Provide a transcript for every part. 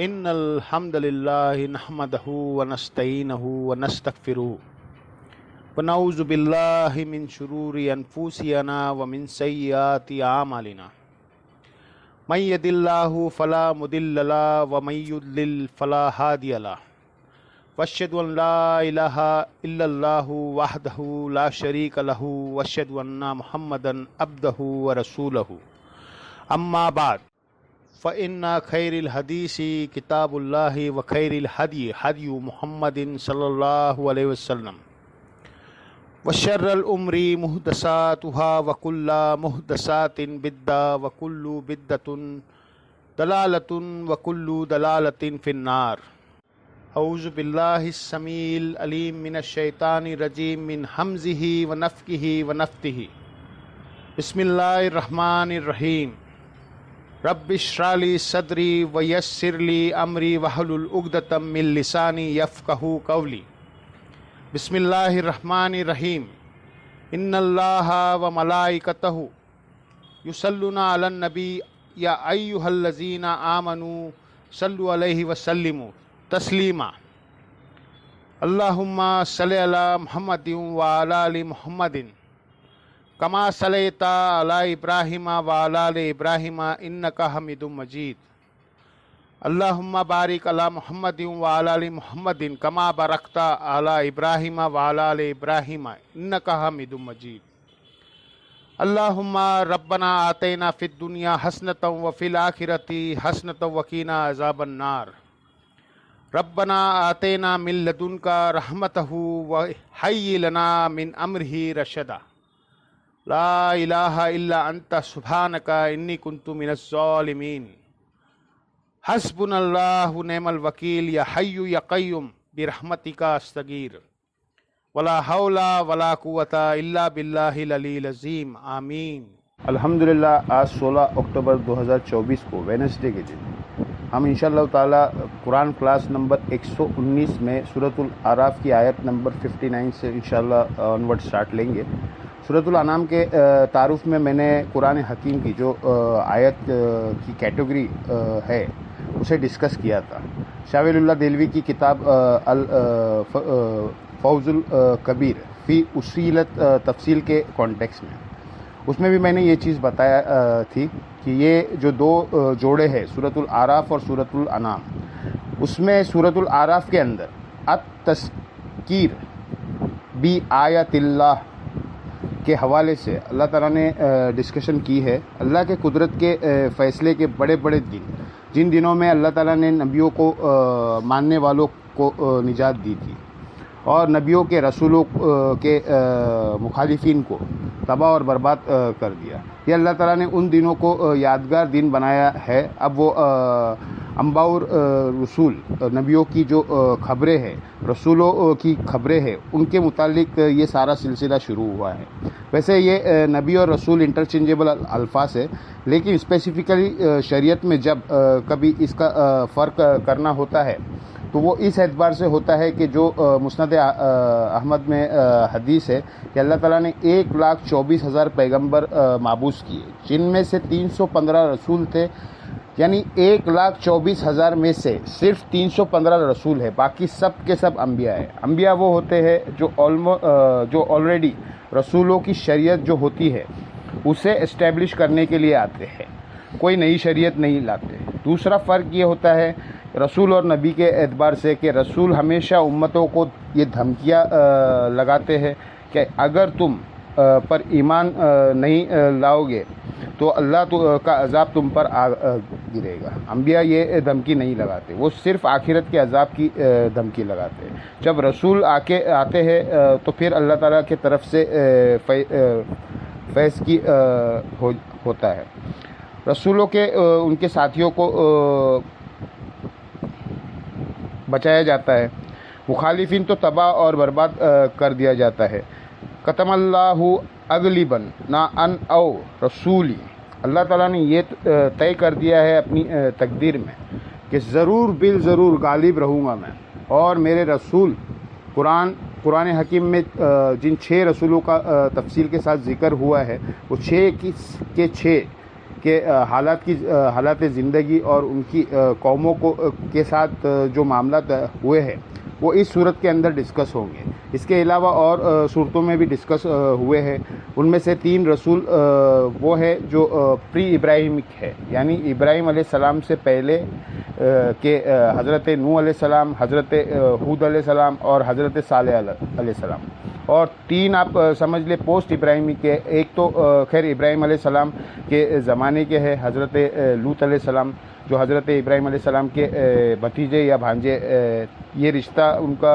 ان الحمد للہ نحمده ونستعینه ونستغفره ونعوذ باللہ من شرور انفسنا ومن سیئات اعمالنا من یهد اللہ فلا مضل له ومن یضلل فلا ہادی له واشهد ان لا الہ الا اللہ وحدہ لا شریک له واشهد ان محمدا عبدہ ورسولہ اما بعد فإن خیر الحدیث کتاب اللہ وخیر الہدی ہدی محمد صلی اللہ علیہ وسلم وشر الامور محدثاتها وکل محدثات بدعۃ وکل بدعۃ ضلالۃ وکل ضلالۃ فی النار۔ اعوذ باللہ السمیع العلیم من الشیطان الرجیم من ہمزہ ونفخہ ونفثہ۔ بسم اللہ الرحمن الرحیم۔ رب اشرح لی صدری ویسر لی امری واحلل عقدۃ من لسانی یفقہوا قولی۔ بسم اللہ الرحمن الرحیم۔ ان اللہ وملائکتہ یصلون علی النبی یا ایھا الذین آمنوا صلوا علیہ وسلموا تسلیما۔ اللہم صل علی محمد وعلی آل محمد کما صلیت علی ابراہیم وعلی آل ابراہیم انک حمید مجید۔ اللہم بارک علی محمد وعلی آل محمد کما بارکت علی ابراہیم وعلی آل ابراہیم انک حمید مجید۔ اللہم ربنا آتینا فی الدنیا حسنۃ وفی الآخرۃ حسنۃ وقنا عذاب النار۔ ربنا آتینا من لدنک رحمتہ وہیئ لنا من امرہ رشدا۔ لا الہ الا انت سبحانک انی کنت من الظالمین۔ حسبنا اللہ ونعم الوکیل یا حی یا قیوم برحمتک استغیث ولا حول ولا قوۃ الا باللہ العلی العظیم آمین۔ الحمدللہ آج 16 اکتوبر 2024 کو وینسڈے کے دن ہم انشاءاللہ تعالی قرآن کلاس نمبر 119 میں سورۃ الاعراف کی آیت نمبر 59 سے انشاءاللہ آنورڈ سٹارٹ لیں گے۔ سورۃ الانعام کے تعارف میں میں نے قرآن حکیم کی جو آیت کی کیٹیگری ہے اسے ڈسکس کیا تھا۔ شاہ ولی اللہ دہلوی کی کتاب فوز الکبیر فی اصیلت تفصیل کے کانٹیکس میں، اس میں بھی میں نے یہ چیز بتایا تھی کہ یہ جو دو جوڑے ہیں سورۃ الاعراف اور سورۃ الانعام، اس میں سورۃ الاعراف کے اندر التذکیر بآیات اللہ کے حوالے سے اللہ تعالیٰ نے ڈسکشن کی ہے۔ اللہ کے قدرت کے فیصلے کے بڑے بڑے دن، جن دنوں میں اللہ تعالیٰ نے نبیوں کو ماننے والوں کو نجات دی تھی اور نبیوں کے رسولوں کے مخالفین کو تباہ اور برباد کر دیا، یہ اللہ تعالیٰ نے ان دنوں کو یادگار دن بنایا ہے۔ اب وہ انباء رسول نبیوں کی جو خبریں ہیں، رسولوں کی خبریں ہیں، ان کے متعلق یہ سارا سلسلہ شروع ہوا ہے۔ ویسے یہ نبی اور رسول انٹرچینجیبل الفاظ ہے، لیکن اسپیسیفکلی شریعت میں جب کبھی اس کا فرق کرنا ہوتا ہے تو وہ اس اعتبار سے ہوتا ہے کہ جو مسند احمد میں حدیث ہے کہ اللہ تعالیٰ نے 1,24,000 پیغمبر مابعوث کیے، جن میں سے 315 رسول تھے، یعنی 1,24,000 میں سے صرف 315 رسول ہے، باقی سب کے سب انبیاء ہیں۔ انبیاء وہ ہوتے ہیں جو آلریڈی رسولوں کی شریعت جو ہوتی ہے اسے اسٹیبلش کرنے کے لیے آتے ہیں، کوئی نئی شریعت نہیں لاتے۔ دوسرا فرق یہ ہوتا ہے رسول اور نبی کے اعتبار سے کہ رسول ہمیشہ امتوں کو یہ دھمکیاں لگاتے ہیں کہ اگر تم پر ایمان نہیں لاؤ گے تو اللہ کا عذاب تم پر گرے گا۔ انبیاء یہ دھمکی نہیں لگاتے، وہ صرف آخرت کے عذاب کی دھمکی لگاتے ہیں۔ جب رسول آتے ہیں تو پھر اللہ تعالیٰ کی طرف سے فیض کی ہوتا ہے۔ رسولوں کے ان کے ساتھیوں کو بچایا جاتا ہے، مخالفین تو تباہ اور برباد کر دیا جاتا ہے۔ قتم اللہ اغلبن نا ان او رسولی، اللہ تعالیٰ نے یہ طے کر دیا ہے اپنی تقدیر میں کہ ضرور بالضرور غالب رہوں گا میں، اور میرے رسول قرآن حکیم میں جن 6 رسولوں کا تفصیل کے ساتھ ذکر ہوا ہے وہ 6 کے 6 کہ حالات زندگی اور ان کی قوموں کے ساتھ جو معاملات ہوئے ہیں وہ اس صورت کے اندر ڈسکس ہوں گے۔ اس کے علاوہ اور صورتوں میں بھی ڈسکس ہوئے ہیں۔ ان میں سے 3 رسول وہ ہے جو پری ابراہیمک ہے، یعنی ابراہیم علیہ السلام سے پہلے کہ حضرت نوح علیہ السلام، حضرت ہود علیہ السلام اور حضرت صالح علیہ السلام، اور 3 آپ سمجھ لیں پوسٹ ابراہیمی کے۔ ایک تو خیر ابراہیم علیہ السلام کے زمانے کے ہے حضرت لوط علیہ السلام، جو حضرت ابراہیم علیہ السلام کے بھتیجے یا بھانجے، یہ رشتہ ان کا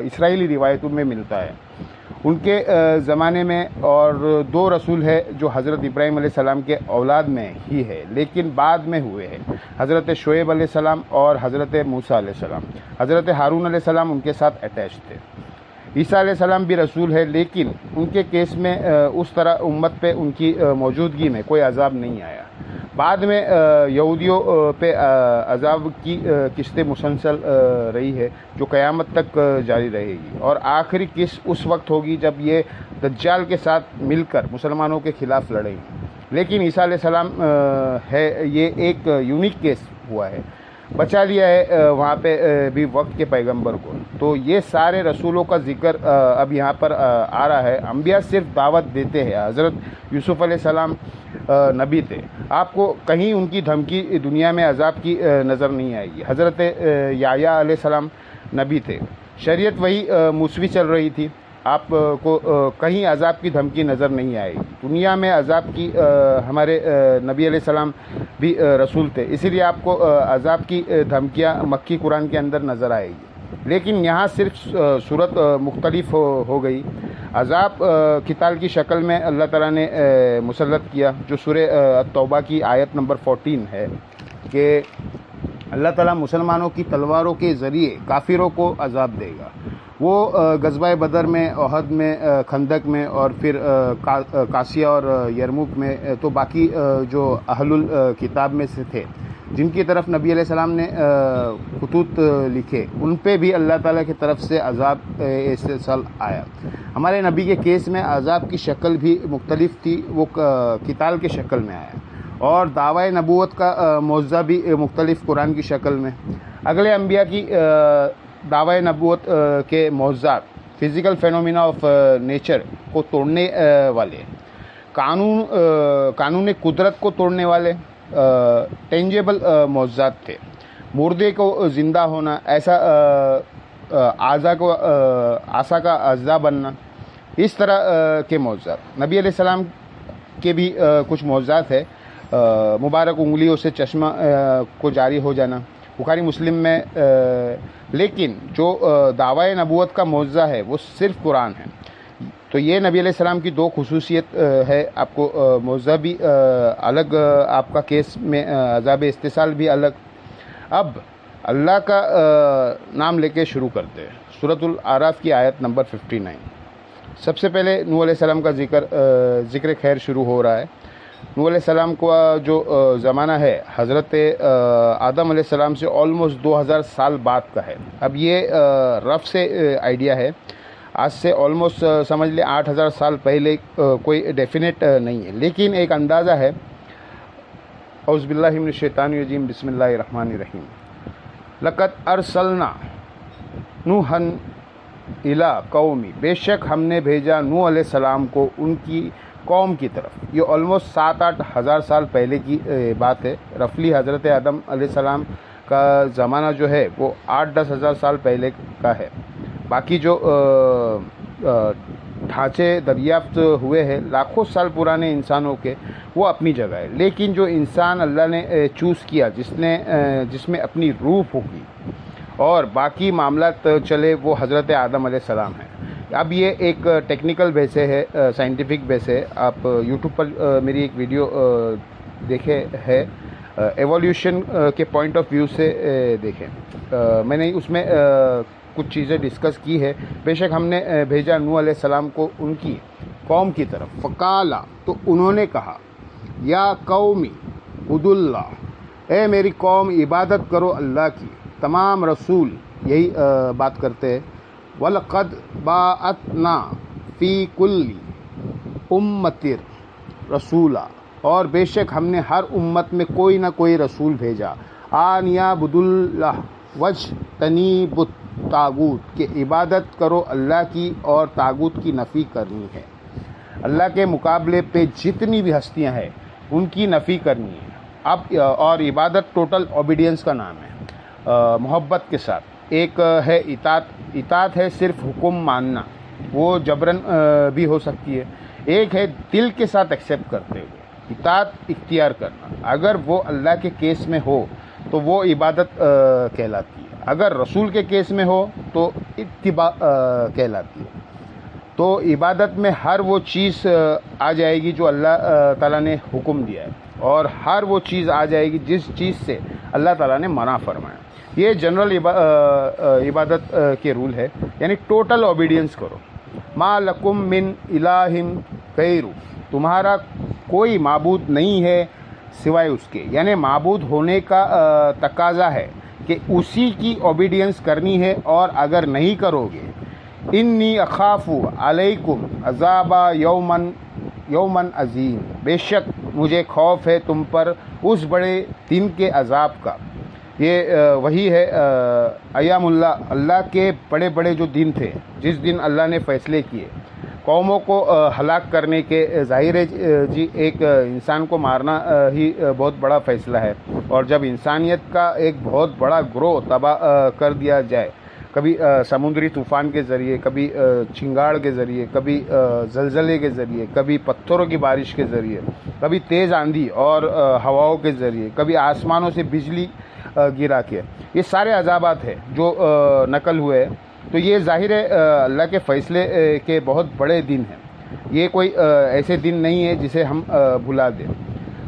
اسرائیلی روایتوں میں ملتا ہے ان کے زمانے میں۔ اور 2 رسول ہے جو حضرت ابراہیم علیہ السلام کے اولاد میں ہی ہے لیکن بعد میں ہوئے ہیں، حضرت شعیب علیہ السلام اور حضرت موسیٰ علیہ السلام۔ حضرت ہارون علیہ السلام ان کے ساتھ اٹیچ تھے۔ عیسیٰ علیہ السلام بھی رسول ہے لیکن ان کے کیس میں اس طرح امت پہ ان کی موجودگی میں کوئی عذاب نہیں آیا۔ بعد میں یہودیوں پہ عذاب کی قسطیں مسلسل رہی ہے جو قیامت تک جاری رہے گی، اور آخری قسط اس وقت ہوگی جب یہ دجال کے ساتھ مل کر مسلمانوں کے خلاف لڑیں گے۔ لیکن عیسیٰ علیہ السلام ہے یہ ایک یونیک کیس ہوا ہے، بچا لیا ہے وہاں پہ بھی وقت کے پیغمبر کو۔ تو یہ سارے رسولوں کا ذکر اب یہاں پر آ رہا ہے۔ انبیاء صرف دعوت دیتے ہیں۔ حضرت یوسف علیہ السلام نبی تھے، آپ کو کہیں ان کی دھمکی دنیا میں عذاب کی نظر نہیں آئے گی۔ حضرت یحییٰ علیہ السلام نبی تھے، شریعت وہی موسوی چل رہی تھی، آپ کو کہیں عذاب کی دھمکی نظر نہیں آئے گی۔ دنیا میں عذاب کی ہمارے نبی علیہ السلام بھی رسول تھے، اسی لیے آپ کو عذاب کی دھمکیاں مکی قرآن کے اندر نظر آئے گی، لیکن یہاں صرف صورت مختلف ہو گئی۔ عذاب قتال کی شکل میں اللہ تعالیٰ نے مسلط کیا، جو سورہ التوبہ کی آیت نمبر 14 ہے کہ اللہ تعالیٰ مسلمانوں کی تلواروں کے ذریعے کافروں کو عذاب دے گا۔ وہ غزوہ بدر میں، احد میں، خندق میں، اور پھر قاسیہ اور یرموک میں، تو باقی جو اہل الکتاب میں سے تھے جن کی طرف نبی علیہ السلام نے خطوط لکھے، ان پہ بھی اللہ تعالیٰ کی طرف سے عذاب استحصال آیا۔ ہمارے نبی کے کیس میں عذاب کی شکل بھی مختلف تھی، وہ قتال کے شکل میں آیا، اور دعوی نبوت کا معجزہ بھی مختلف قرآن کی شکل میں۔ اگلے انبیاء کی دعوی نبوت کے معجزات فزیکل فینومینا آف نیچر کو توڑنے والے، قانون قدرت کو توڑنے والے ٹینجیبل معجزات تھے۔ مردے کو زندہ ہونا، ایسا عصا کا اجزا بننا، اس طرح کے معجزات۔ نبی علیہ السلام کے بھی کچھ معجزات ہے، مبارک انگلیوں سے چشمہ کو جاری ہو جانا، بخاری مسلم میں، لیکن جو دعوی نبوت کا معجزہ ہے وہ صرف قرآن ہے۔ تو یہ نبی علیہ السلام کی 2 خصوصیت ہے، آپ کو معجزہ بھی الگ، آپ کا کیس میں عذاب استحصال بھی الگ۔ اب اللہ کا نام لے کے شروع کرتے ہیں۔ سورۃ الاعراف کی آیت نمبر 59۔ سب سے پہلے نوح علیہ السلام کا ذکر خیر شروع ہو رہا ہے۔ نوح علیہ السلام کا جو زمانہ ہے حضرت آدم علیہ السلام سے آلموسٹ 2000 سال بعد کا ہے۔ اب یہ رف سے آئیڈیا ہے، آج سے آلموسٹ سمجھ لیں 8000 سال پہلے، کوئی ڈیفینیٹ نہیں ہے، لیکن ایک اندازہ ہے۔ اعوذ باللہ من الشیطان الرجیم، بسم اللہ الرحمن الرحیم۔ لقد ارسلنا نوحا الی قومی، بے شک ہم نے بھیجا نوح علیہ السلام کو ان کی قوم کی طرف۔ یہ آلموسٹ 7-8 ہزار سال پہلے کی بات ہے۔ رفلی حضرت آدم علیہ السلام کا زمانہ جو ہے وہ 8-10 ہزار سال پہلے کا ہے۔ باقی جو ڈھانچے دریافت ہوئے ہیں لاکھوں سال پرانے انسانوں کے، وہ اپنی جگہ ہے، لیکن جو انسان اللہ نے چوز کیا، جس میں اپنی روح ہوگی اور باقی معاملات چلے، وہ حضرت آدم علیہ السلام ہیں۔ اب یہ ایک ٹیکنیکل بیسے ہے، سائنٹیفک بیسے، آپ یوٹیوب پر میری ایک ویڈیو دیکھے ہے، ایولیوشن کے پوائنٹ آف ویو سے دیکھیں، میں نے اس میں کچھ چیزیں ڈسکس کی ہے۔ بے شک ہم نے بھیجا نوح علیہ السلام کو ان کی قوم کی طرف، فقالا، تو انہوں نے کہا، یا قومی اعبدوا اللہ، اے میری قوم عبادت کرو اللہ کی۔ تمام رسول یہی بات کرتے ہیں۔ وَلَقَدْ بَعَثْنَا فِي كُلِّ أُمَّةٍ رَسُولًا، اور بے شک ہم نے ہر امت میں کوئی نہ کوئی رسول بھیجا، آن یعبد اللہ واجتنبوا الطاغوت، کہ عبادت کرو اللہ کی اور طاغوت کی نفی کرنی ہے۔ اللہ کے مقابلے پہ جتنی بھی ہستیاں ہیں ان کی نفی کرنی ہے۔ اب اور عبادت ٹوٹل اوبیڈینس کا نام ہے، محبت کے ساتھ۔ ایک ہے اطاعت ہے صرف حکم ماننا، وہ جبرن بھی ہو سکتی ہے۔ ایک ہے دل کے ساتھ ایکسیپٹ کرتے ہوئے اطاعت اختیار کرنا، اگر وہ اللہ کے کیس میں ہو تو وہ عبادت کہلاتی ہے، اگر رسول کے کیس میں ہو تو اتباع کہلاتی ہے۔ تو عبادت میں ہر وہ چیز آ جائے گی جو اللہ تعالیٰ نے حکم دیا ہے، اور ہر وہ چیز آ جائے گی جس چیز سے اللہ تعالیٰ نے منع فرمایا۔ یہ جنرل عبادت کے رول ہے، یعنی ٹوٹل اوبیڈینس کرو۔ ما لکم من الہ غیر، تمہارا کوئی معبود نہیں ہے سوائے اس کے، یعنی معبود ہونے کا تقاضا ہے کہ اسی کی اوبیڈینس کرنی ہے، اور اگر نہیں کرو گے انی اخاف علیکم عذاب یومن عظیم، بے شک مجھے خوف ہے تم پر اس بڑے دن کے عذاب کا۔ یہ وہی ہے ایام اللہ کے بڑے بڑے جو دن تھے، جس دن اللہ نے فیصلے کیے قوموں کو ہلاک کرنے کے۔ ظاہر ہے جی ایک انسان کو مارنا ہی بہت بڑا فیصلہ ہے، اور جب انسانیت کا ایک بہت بڑا گروہ تباہ کر دیا جائے، کبھی سمندری طوفان کے ذریعے، کبھی چنگاڑ کے ذریعے، کبھی زلزلے کے ذریعے، کبھی پتھروں کی بارش کے ذریعے، کبھی تیز آندھی اور ہواؤں کے ذریعے، کبھی آسمانوں سے بجلی گرا کے، یہ سارے عذابات ہیں جو نقل ہوئے ہیں۔ تو یہ ظاہر ہے اللہ کے فیصلے کے بہت بڑے دن ہیں، یہ کوئی ایسے دن نہیں ہے جسے ہم بھلا دیں۔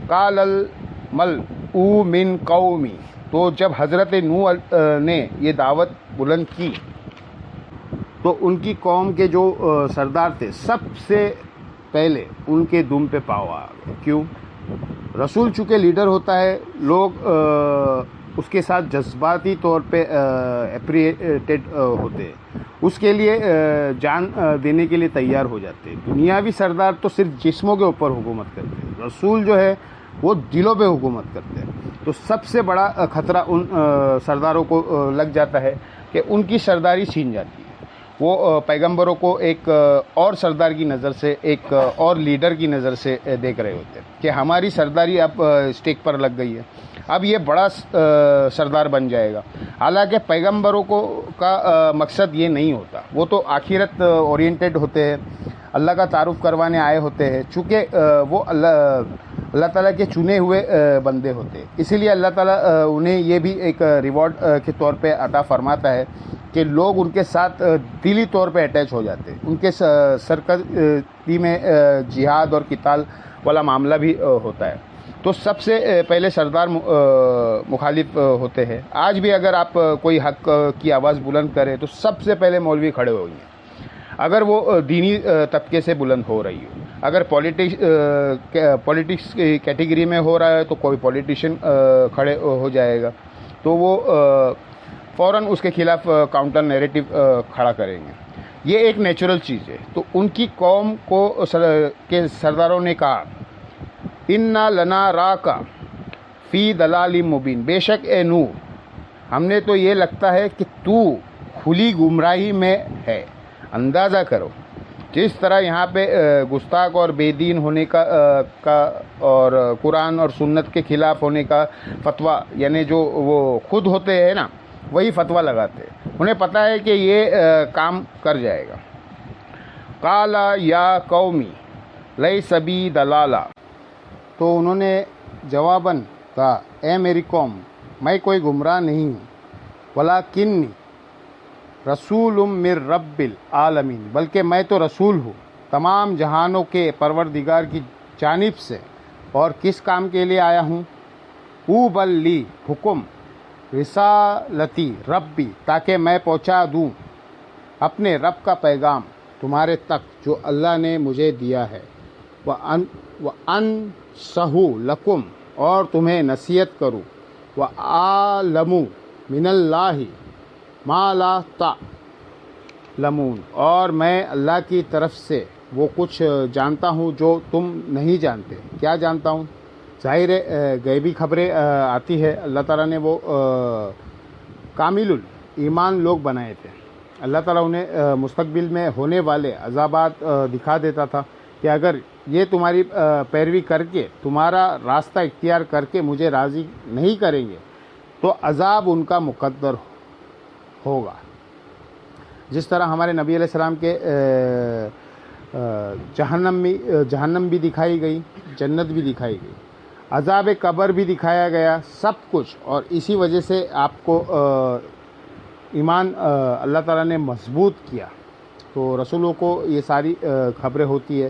قال الملأ من قومی، تو جب حضرت نوح نے یہ دعوت بلند کی تو ان کی قوم کے جو سردار تھے سب سے پہلے ان کے دم پہ پاؤ آ گئے۔ کیوں؟ رسول چونکہ لیڈر ہوتا ہے، لوگ اس کے ساتھ جذباتی طور پہ اپریٹڈ ہوتے ہیں، اس کے لیے جان دینے کے لیے تیار ہو جاتے ہیں۔ دنیاوی سردار تو صرف جسموں کے اوپر حکومت کرتے ہیں، رسول جو ہے وہ دلوں پہ حکومت کرتے ہیں۔ تو سب سے بڑا خطرہ ان سرداروں کو لگ جاتا ہے کہ ان کی سرداری چھین جاتی ہے۔ وہ پیغمبروں کو ایک اور سردار کی نظر سے، ایک اور لیڈر کی نظر سے دیکھ رہے ہوتے ہیں کہ ہماری سرداری اب اسٹیک پر لگ گئی ہے، اب یہ بڑا سردار بن جائے گا۔ حالانکہ پیغمبروں کا مقصد یہ نہیں ہوتا، وہ تو آخرت اورینٹڈ ہوتے ہیں، اللہ کا تعارف کروانے آئے ہوتے ہیں، چونکہ وہ اللہ تعالیٰ کے چنے ہوئے بندے ہوتے ہیں، اسی لیے اللہ تعالیٰ انہیں یہ بھی ایک ریوارڈ کے طور پہ عطا فرماتا ہے کہ لوگ ان کے ساتھ دلی طور پہ اٹیچ ہو جاتے ہیں، ان کے سرکردی میں جہاد اور قتال والا معاملہ بھی ہوتا ہے۔ تو سب سے پہلے سردار مخالف ہوتے ہیں۔ آج بھی اگر آپ کوئی حق کی آواز بلند کریں تو سب سے پہلے مولوی کھڑے ہوئیں گے، اگر وہ دینی طبقے سے بلند ہو رہی ہو۔ اگر پولیٹکس کی کیٹیگری میں ہو رہا ہے تو کوئی پولیٹیشین کھڑے ہو جائے گا، تو وہ فوراً اس کے خلاف کاؤنٹر نیریٹو کھڑا کریں گے۔ یہ ایک نیچرل چیز ہے۔ تو ان کی قوم کے سرداروں نے کہا اِنَّا لَنَارَاكَ فِي ضَلَالٍ مُبِينٍ، بے شک اے نوح ہم نے تو یہ لگتا ہے کہ تو کھلی گمراہی میں ہے۔ اندازہ کرو جس طرح یہاں پہ گستاخ اور بے دین ہونے کا اور قرآن اور سنت کے خلاف ہونے کا فتویٰ، یعنی جو وہ خود ہوتے ہیں نا وہی فتویٰ لگاتے ہیں، انہیں پتہ ہے کہ یہ کام کر جائے گا۔ قال یا قومی لیس بی ضلالہ، تو انہوں نے جواباً کہا اے میری قوم میں کوئی گمراہ نہیں ہوں، ولکنی رسول من رب العالمین، بلکہ میں تو رسول ہوں تمام جہانوں کے پروردگار کی جانب سے۔ اور کس کام کے لیے آیا ہوں؟ اوبلی حکم رسالتی ربی، تاکہ میں پہنچا دوں اپنے رب کا پیغام تمہارے تک جو اللہ نے مجھے دیا ہے، وَأَنصَحُ لَكُمْ، اور تمہیں نصیحت کروں، وَأَعْلَمُ مِنَ اللَّهِ مَا لَا تَعْلَمُونَ، اور میں اللہ کی طرف سے وہ کچھ جانتا ہوں جو تم نہیں جانتے. کیا جانتا ہوں؟ ظاہر ہے غیبی خبریں آتی ہے. اللہ تعالیٰ نے وہ کامل ایمان لوگ بنائے تھے. اللہ تعالیٰ انہیں مستقبل میں ہونے والے عذابات دکھا دیتا تھا کہ اگر یہ تمہاری پیروی کر کے تمہارا راستہ اختیار کر کے مجھے راضی نہیں کریں گے تو عذاب ان کا مقدر ہوگا. جس طرح ہمارے نبی علیہ السلام کے جہنم بھی دکھائی گئی، جنت بھی دکھائی گئی، عذاب قبر بھی دکھایا گیا، سب کچھ. اور اسی وجہ سے آپ کو ایمان اللہ تعالیٰ نے مضبوط کیا. تو رسولوں کو یہ ساری خبریں ہوتی ہے،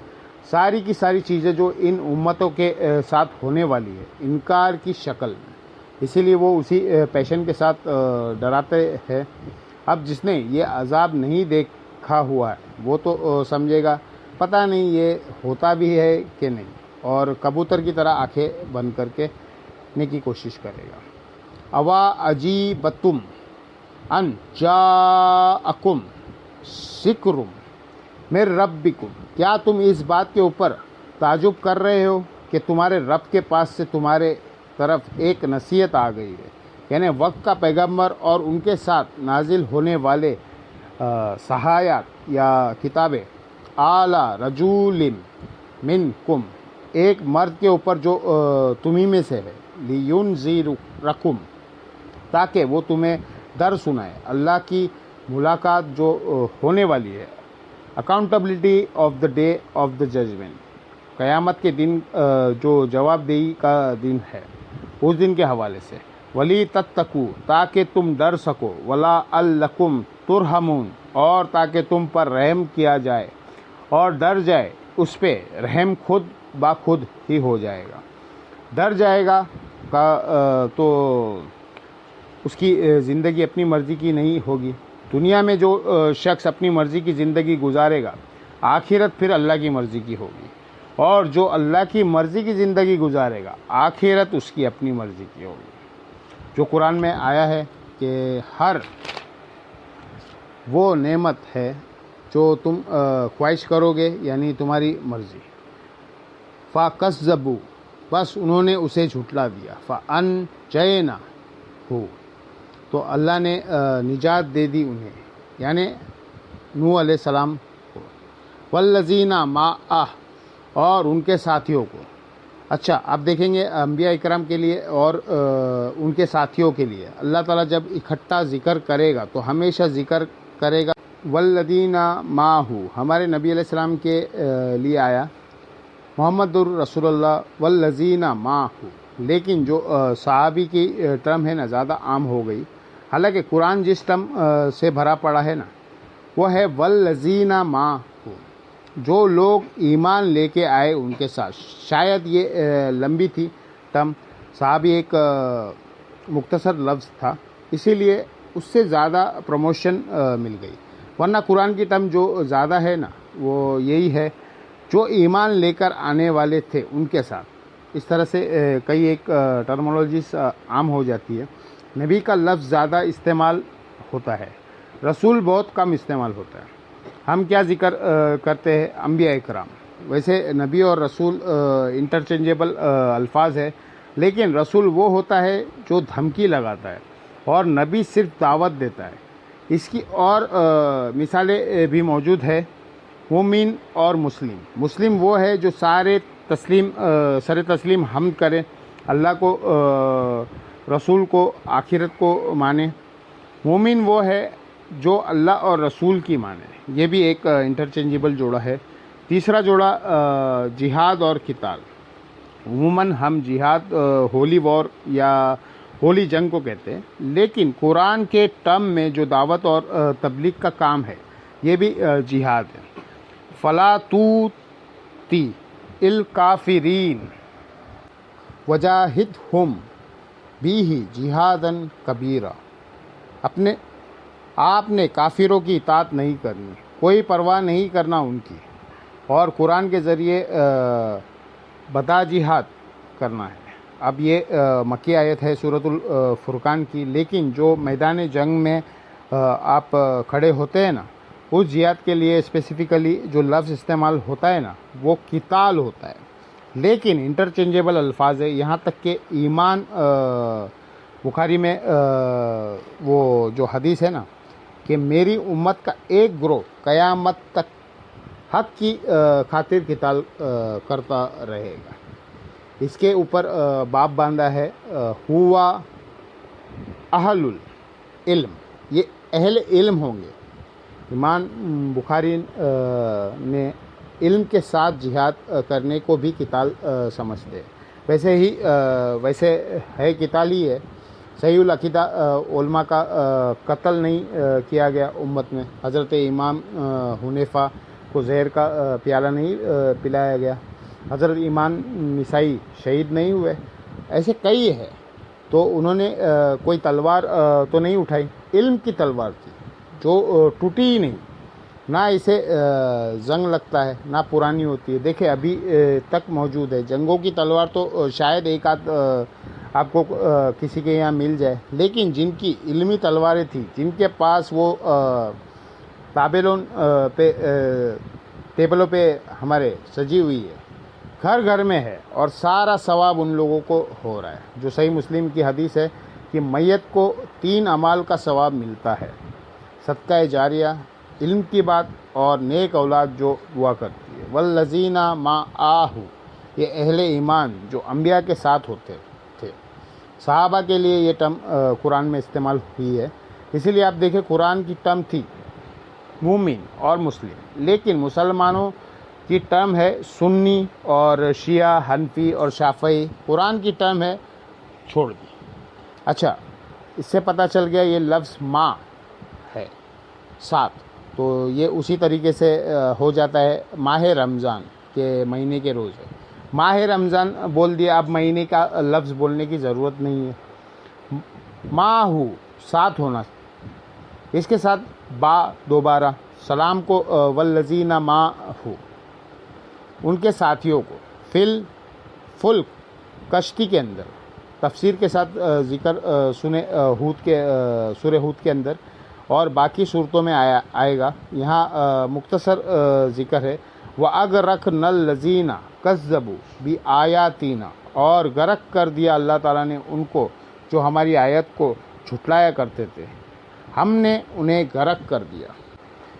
ساری کی ساری چیزیں جو ان امتوں کے ساتھ ہونے والی ہے انکار کی شکل میں. اسی لیے وہ اسی پیشن کے ساتھ ڈراتے ہیں. اب جس نے یہ عذاب نہیں دیکھا ہوا ہے وہ تو سمجھے گا پتہ نہیں یہ ہوتا بھی ہے کہ نہیں، اور کبوتر کی طرح آنکھیں بند کر کے نے کی کوشش کرے گا. اوا عجیبتم ان جاءکم ذکر من ربکم، کیا تم اس بات کے اوپر تعجب کر رہے ہو کہ تمہارے رب کے پاس سے تمہارے طرف ایک نصیحت آ گئی ہے، یعنی وقت کا پیغمبر اور ان کے ساتھ نازل ہونے والے صحائیات یا کتابیں. اعلیٰ رجول منکم، ایک مرد کے اوپر جو تمہیں میں سے ہے، لینذرکم، تاکہ وہ تمہیں ڈر سنائے اللہ کی ملاقات جو ہونے والی ہے. Accountability of the day of the judgement, قیامت کے دن جو جواب دہی کا دن ہے اس دن کے حوالے سے. ولی تتقو، تاکہ تم ڈر سکو. ولا الکم ترحمون، اور تاکہ تم پر رحم کیا جائے اور ڈر جائے اس پہ. رحم خود بخود ہی ہو جائے گا. ڈر جائے گا تو اس کی زندگی اپنی مرضی کی نہیں ہوگی. دنیا میں جو شخص اپنی مرضی کی زندگی گزارے گا آخرت پھر اللہ کی مرضی کی ہوگی، اور جو اللہ کی مرضی کی زندگی گزارے گا آخرت اس کی اپنی مرضی کی ہوگی. جو قرآن میں آیا ہے کہ ہر وہ نعمت ہے جو تم خواہش کرو گے یعنی تمہاری مرضی. فَكَذَّبُوا، بس انہوں نے اسے جھٹلا دیا. فَأَنجَيْنَاهُ، تو اللہ نے نجات دے دی انہیں، یعنی نوح علیہ السلام کو. وَالَّذِينَ مَعَهُ، اور ان کے ساتھیوں کو. اچھا آپ دیکھیں گے انبیاء اکرام کے لیے اور ان کے ساتھیوں کے لیے اللہ تعالیٰ جب اکٹھا ذکر کرے گا تو ہمیشہ ذکر کرے گا والذین معہ، ہمارے نبی علیہ السلام کے لیے آیا محمد الرسول اللہ والذین معہ. لیکن جو صحابی کی ٹرم ہے نا زیادہ عام ہو گئی، حالانکہ قرآن جس ٹرم سے بھرا پڑا ہے نا وہ ہے والذین معہ، جو لوگ ایمان لے کے آئے ان کے ساتھ. شاید یہ لمبی تھی ٹرم، صحابی ایک مختصر لفظ تھا اسی لیے اس سے زیادہ پروموشن مل گئی، ورنہ قرآن کی ٹرم جو زیادہ ہے نا وہ یہی ہے جو ایمان لے کر آنے والے تھے ان کے ساتھ. اس طرح سے کئی ایک ٹرمولوجیز عام ہو جاتی ہے. نبی کا لفظ زیادہ استعمال ہوتا ہے، رسول بہت کم استعمال ہوتا ہے. ہم کیا ذکر کرتے ہیں انبیاء اکرام، ویسے نبی اور رسول انٹرچینجیبل الفاظ ہے، لیکن رسول وہ ہوتا ہے جو دھمکی لگاتا ہے اور نبی صرف دعوت دیتا ہے. اس کی اور مثالیں بھی موجود ہے. مومن اور مسلم، مسلم وہ ہے جو سر تسلیم حمد کرے، اللہ کو، رسول کو، آخرت کو مانے. مومن وہ ہے جو اللہ اور رسول کی مانے. یہ بھی ایک انٹرچینجیبل جوڑا ہے. تیسرا جوڑا جہاد اور قتال. عموماً ہم جہاد ہولی وار یا ہولی جنگ کو کہتے ہیں، لیکن قرآن کے ٹرم میں جو دعوت اور تبلیغ کا کام ہے یہ بھی جہاد ہے. فلا توتی الکافرین وجاہدہم بیہ جہادا کبیرا. آپ نے کافروں کی اطاعت نہیں کرنی، کوئی پرواہ نہیں کرنا ان کی، اور قرآن کے ذریعے بدا جہاد کرنا ہے. اب یہ مکی آیت ہے سورۃ الفرقان کی، لیکن جو میدان جنگ میں آپ کھڑے ہوتے ہیں نا اس جہاد کے لیے اسپیسیفکلی جو لفظ استعمال ہوتا ہے نا وہ قتال ہوتا ہے، لیکن انٹرچینجیبل الفاظ ہے، یہاں تک کہ ایمان بخاری میں وہ جو حدیث ہے نا کہ میری امت کا ایک گروہ قیامت تک حق کی خاطر قتال کرتا رہے گا، اس کے اوپر باب باندھا ہے ہوا اہل العلم، یہ اہل علم ہوں گے۔ امام بخاری نے علم کے ساتھ جہاد کرنے کو بھی قتال سمجھتے ہیں، ویسے ہے قتال ہی ہے۔ صحیح العقیدہ علماء کا قتل نہیں کیا گیا امت میں، حضرت امام حنیفہ کو زہر کا پیالہ نہیں پلایا گیا، حضرت امام نسائی شہید نہیں ہوئے، ایسے کئی ہے۔ تو انہوں نے کوئی تلوار تو نہیں اٹھائی، علم کی تلوار تھی جو ٹوٹی ہی نہیں، نہ اسے زنگ لگتا ہے نہ پرانی ہوتی ہے۔ دیکھیں ابھی تک موجود ہے، جنگوں کی تلوار تو شاید ایک آدھ آپ کو کسی کے یہاں مل جائے، لیکن جن کی علمی تلواریں تھیں، جن کے پاس وہ ٹیبلوں پہ ہمارے سجی ہوئی ہے، گھر گھر میں ہے، اور سارا ثواب ان لوگوں کو ہو رہا ہے۔ جو صحیح مسلم کی حدیث ہے کہ میت کو 3 اعمال کا ثواب ملتا ہے، صدقہ جاریہ، علم کی بات، اور نیک اولاد جو دعا کرتی ہے۔ والذین معہ، یہ اہل ایمان جو انبیاء کے ساتھ ہوتے تھے۔ صحابہ کے لیے یہ ٹرم قرآن میں استعمال ہوئی ہے، اسی لیے آپ دیکھیں قرآن کی ٹرم تھی مومن اور مسلم، لیکن مسلمانوں کی ٹرم ہے سنی اور شیعہ، حنفی اور شافعی، قرآن کی ٹرم ہے چھوڑ دی۔ اچھا، اس سے پتہ چل گیا یہ لفظ ماں ہے ساتھ، تو یہ اسی طریقے سے ہو جاتا ہے ماہ رمضان کے مہینے کے روز ہے، ماہ رمضان بول دیا، اب مہینے کا لفظ بولنے کی ضرورت نہیں ہے۔ ماں ہو ساتھ ہونا، اس کے ساتھ با دوبارہ سلام کو والذین ماں ہو، ان کے ساتھیوں کو، فلک کشتی کے اندر، تفسیر کے ساتھ ذکر سورہ ہود کے اندر اور باقی صورتوں میں آئے گا، یہاں مختصر ذکر ہے وَأَغْرَقْنَا الَّذِينَ كَذَّبُوا بِآيَاتِنَا، اور غرق کر دیا اللہ تعالیٰ نے ان کو جو ہماری آیت کو جھٹلایا کرتے تھے، ہم نے انہیں غرق کر دیا۔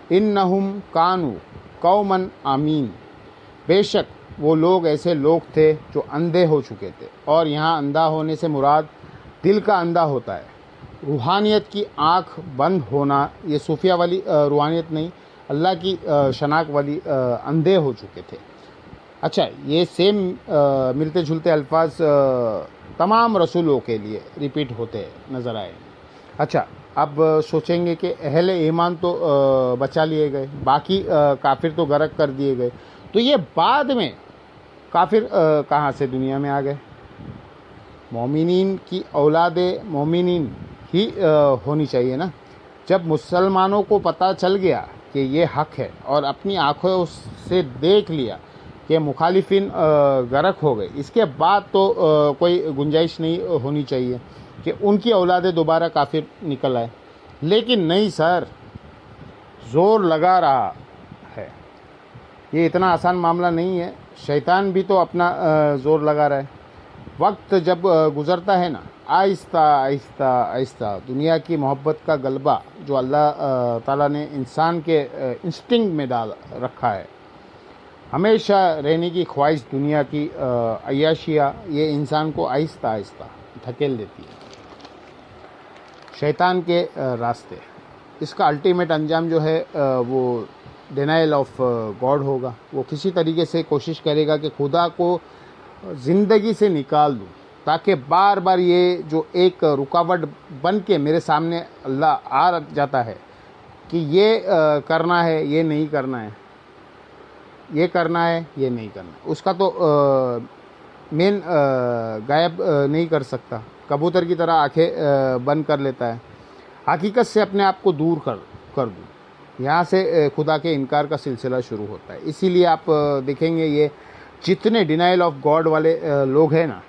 اِنَّهُمْ كَانُوا قَوْمًا عَمِينَ، بے شک وہ لوگ ایسے لوگ تھے جو اندھے ہو چکے تھے، اور یہاں اندھا ہونے سے مراد دل کا اندھا ہوتا ہے، روحانیت کی آنکھ بند ہونا، یہ صوفیہ والی روحانیت نہیں، اللہ کی شناخت والی اندھے ہو چکے تھے۔ اچھا، یہ سیم ملتے جھلتے الفاظ تمام رسولوں کے لیے ریپیٹ ہوتے نظر آئے۔ اچھا، اب سوچیں گے کہ اہل ایمان تو بچا لیے گئے، باقی کافر تو غرق کر دیے گئے، تو یہ بعد میں کافر کہاں سے دنیا میں آ گئے؟ مومنین کی اولاد مومنین ہی ہونی چاہیے نا۔ جب مسلمانوں کو پتہ چل گیا کہ یہ حق ہے اور اپنی آنکھوں سے دیکھ لیا کہ مخالفین غرق ہو گئے، اس کے بعد تو کوئی گنجائش نہیں ہونی چاہیے کہ ان کی اولادیں دوبارہ کافر نکل آئے، لیکن نہیں سر، زور لگا رہا ہے، یہ اتنا آسان معاملہ نہیں ہے، شیطان بھی تو اپنا زور لگا رہا ہے۔ وقت جب گزرتا ہے نا، آہستہ آہستہ آہستہ دنیا کی محبت کا غلبہ جو اللہ تعالیٰ نے انسان کے انسٹنکٹ میں ڈال رکھا ہے، ہمیشہ رہنے کی خواہش، دنیا کی عیاشیاں، یہ انسان کو آہستہ آہستہ دھکیل دیتی ہے شیطان کے راستے۔ اس کا الٹیمیٹ انجام جو ہے وہ ڈینائل آف گاڈ ہوگا، وہ کسی طریقے سے کوشش کرے گا کہ خدا کو زندگی سے نکال دوں، تاکہ بار بار یہ جو ایک رکاوٹ بن کے میرے سامنے اللہ آ جاتا ہے کہ یہ کرنا ہے، یہ نہیں کرنا ہے، یہ کرنا ہے، یہ نہیں کرنا ہے، اس کا تو مین غائب نہیں کر سکتا، کبوتر کی طرح آنکھیں بند کر لیتا ہے، حقیقت سے اپنے آپ کو دور کر دوں، یہاں سے خدا کے انکار کا سلسلہ شروع ہوتا ہے۔ اسی لیے آپ دیکھیں گے یہ جتنے ڈینائل آف گاڈ والے لوگ ہیں نا،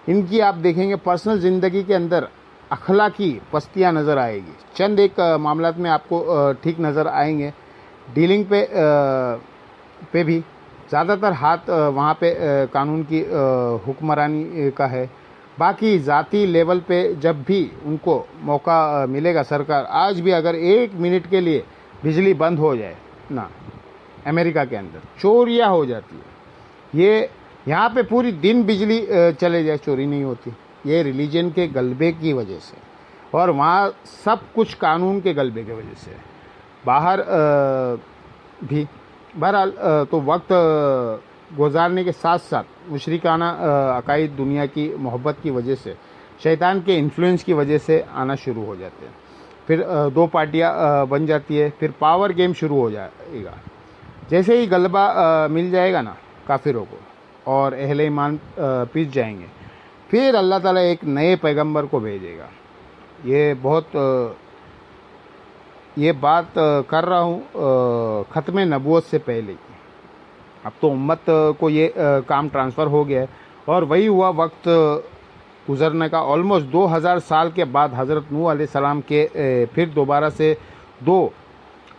ان کی آپ دیکھیں گے پرسنل زندگی کے اندر اخلاقی پستیاں نظر آئے گی۔ چند ایک معاملات میں آپ کو ٹھیک نظر آئیں گے ڈیلنگ پہ بھی زیادہ تر ہاتھ وہاں پہ قانون کی حکمرانی کا ہے. باقی ذاتی لیول پہ جب بھی ان کو موقع ملے گا، سرکار آج بھی اگر 1 منٹ کے لیے بجلی بند ہو جائے نا، امریکہ کے اندر چوریاں ہو جاتی ہے. یہاں پہ پوری دن بجلی چلے جائے چوری نہیں ہوتی. یہ ریلیجن کے غلبے کی وجہ سے، اور وہاں سب کچھ قانون کے غلبے کی وجہ سے. باہر بھی بہرحال تو وقت گزارنے کے ساتھ ساتھ مشرکانہ عقائد دنیا کی محبت کی وجہ سے، شیطان کے انفلوئنس کی وجہ سے آنا شروع ہو جاتے ہیں. پھر 2 پارٹیاں بن جاتی ہے، پھر پاور گیم شروع ہو جائے گا. جیسے ہی غلبہ مل جائے گا نا کافروں کو اور اہل ایمان پیچ جائیں گے، پھر اللہ تعالیٰ ایک نئے پیغمبر کو بھیجے گا. یہ بات کر رہا ہوں ختم نبوت سے پہلے. اب تو امت کو یہ کام ٹرانسفر ہو گیا ہے، اور وہی ہوا وقت گزرنے کا. آلموسٹ 2000 سال کے بعد حضرت نوح علیہ السلام کے پھر دوبارہ سے 2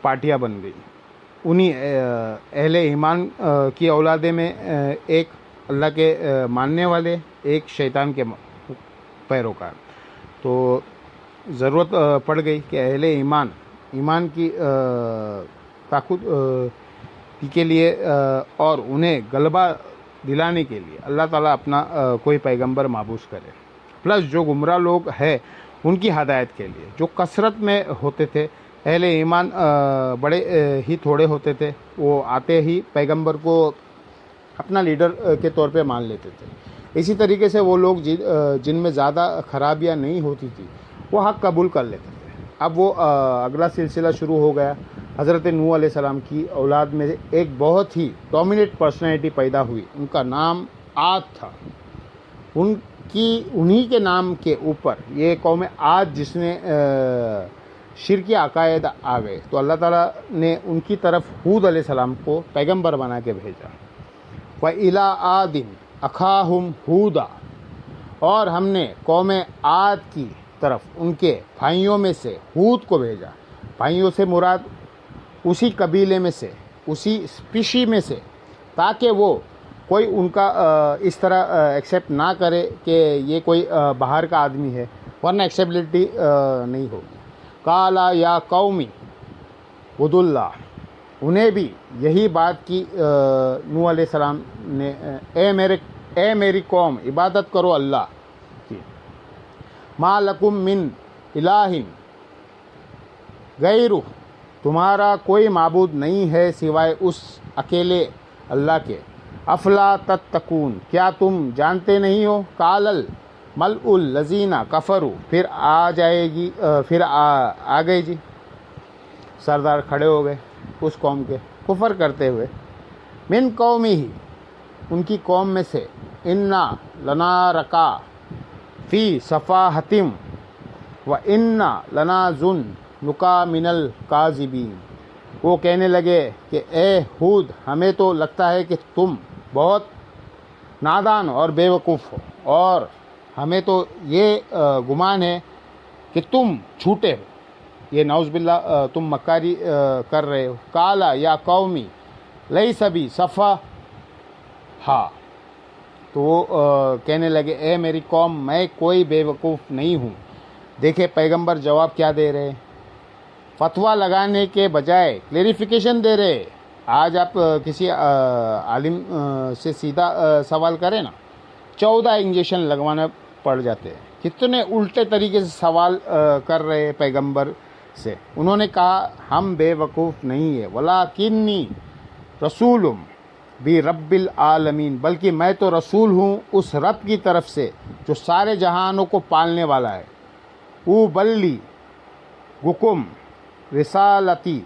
پارٹیاں بن گئی. انہی اہل ایمان کی اولادیں میں ایک اللہ کے ماننے والے، ایک شیطان کے پیروکار. تو ضرورت پڑ گئی کہ اہل ایمان کی طاقت کے لیے اور انہیں غلبہ دلانے کے لیے اللہ تعالیٰ اپنا کوئی پیغمبر مابعوث کرے. پلس جو گمراہ لوگ ہیں ان کی ہدایت کے لیے، جو کثرت میں ہوتے تھے، اہل ایمان بڑے ہی تھوڑے ہوتے تھے، وہ آتے ہی پیغمبر کو اپنا لیڈر کے طور پہ مان لیتے تھے. اسی طریقے سے وہ لوگ جن میں زیادہ خرابیاں نہیں ہوتی تھی وہ حق قبول کر لیتے تھے. اب وہ اگلا سلسلہ شروع ہو گیا. حضرت نوح علیہ السلام کی اولاد میں ایک بہت ہی ڈومینیٹ پرسنالٹی پیدا ہوئی. ان کا نام عاد تھا. انہی کے نام کے اوپر یہ قوم عاد جس نے شرکی عقائد آ گئے، تو اللہ تعالیٰ نے ان کی طرف ہود علیہ السلام کو پیغمبر بنا کے بھیجا. وَإِلَىٰ عَادٍ أَخَاهُمْ هُودًا، اور ہم نے قوم عاد کی طرف ان کے بھائیوں میں سے ہود کو بھیجا. بھائیوں سے مراد اسی قبیلے میں سے، اسی اسپیشی میں سے، تاکہ وہ کوئی ان کا اس طرح ایکسیپٹ نہ کرے کہ یہ کوئی باہر کا آدمی ہے، ورنہ ایکسیپٹیبلٹی نہیں ہوگی. قَالَ يَا قَوْمِ اعْبُدُوا اللَّهَ، انہیں بھی یہی بات کی نوح علیہ السلام نے، اے میری قوم عبادت کرو اللہ کی. مَا لَكُم مِّن إِلَٰهٍ غَيْرُهُ، تمہارا کوئی معبود نہیں ہے سوائے اس اکیلے اللہ کے. افلا تتقون، کیا تم جانتے نہیں ہو. قال الملأ الذین کفروا، پھر آ گئے جی سردار کھڑے ہو گئے اس قوم کے کفر کرتے ہوئے. من قومہ، ان کی قوم میں سے. انا لنارکا فی صفاحتم وانا لنظنکا من الکاذبین. وہ کہنے لگے کہ اے ہود، ہمیں تو لگتا ہے کہ تم بہت نادان اور بے وقوف ہو، اور ہمیں تو یہ گمان ہے کہ تم جھوٹے ہو، یہ نعوذ باللہ تم مکاری کر رہے ہو. قالا یا قومی لیس بی سفاہا، تو وہ کہنے لگے اے میری قوم، میں کوئی بے وقوف نہیں ہوں. دیکھیں پیغمبر جواب کیا دے رہے، فتویٰ لگانے کے بجائے کلیریفیکیشن دے رہے. آج آپ کسی عالم سے سیدھا سوال کریں نا، 14 انجیکشن لگوانا پڑ جاتے ہیں. کتنے الٹے طریقے سے سوال کر رہے پیغمبر سے. انہوں نے کہا ہم بے وقوف نہیں ہیں، ولاکنی رسول بھی رب العالمین، بلکہ میں تو رسول ہوں اس رب کی طرف سے جو سارے جہانوں کو پالنے والا ہے. او بلی گکم رسالتی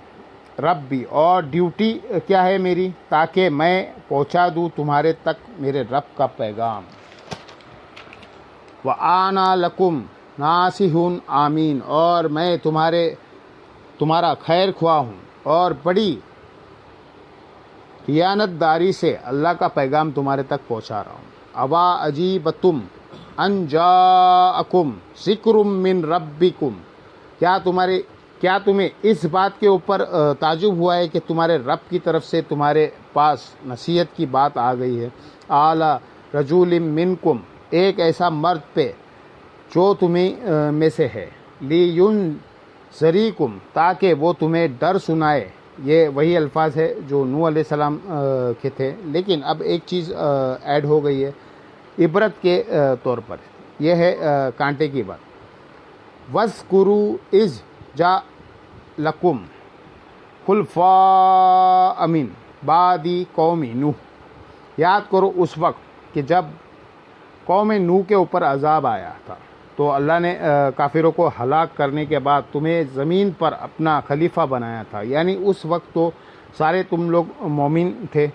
ربی، اور ڈیوٹی کیا ہے میری، تاکہ میں پہنچا دوں تمہارے تک میرے رب کا پیغام. وَآنَا لَكُمْ نَاصِحٌ آمین، اور میں تمہارا خیر خواہ ہوں اور بڑی خیانت داری سے اللہ کا پیغام تمہارے تک پہنچا رہا ہوں. اوا عجیبتم ان جاءکم ذکر من ربکم، کیا تمہاری کیا تمہیں اس بات کے اوپر تعجب ہوا ہے کہ تمہارے رب کی طرف سے تمہارے پاس نصیحت کی بات آ گئی ہے؟ اعلیٰ رجول منکم، ایک ایسا مرد پہ جو تمہیں میں سے ہے، لیُنذِرکم، تاکہ وہ تمہیں ڈر سنائے۔ یہ وہی الفاظ ہے جو نوح علیہ السلام کے تھے، لیکن اب ایک چیز ایڈ ہو گئی ہے عبرت کے طور پر، یہ ہے کانٹے کی بات۔ وَاذْكُرُوا إِذْ جَعَلَکُمْ خُلَفَاءَ مِن بَعْدِ قَوْمِ نوح، یاد کرو اس وقت کہ جب قوم نوح کے اوپر عذاب آیا تھا تو اللہ نے کافروں کو ہلاک کرنے کے بعد تمہیں زمین پر اپنا خلیفہ بنایا تھا، یعنی اس وقت تو سارے تم لوگ مومن تھے۔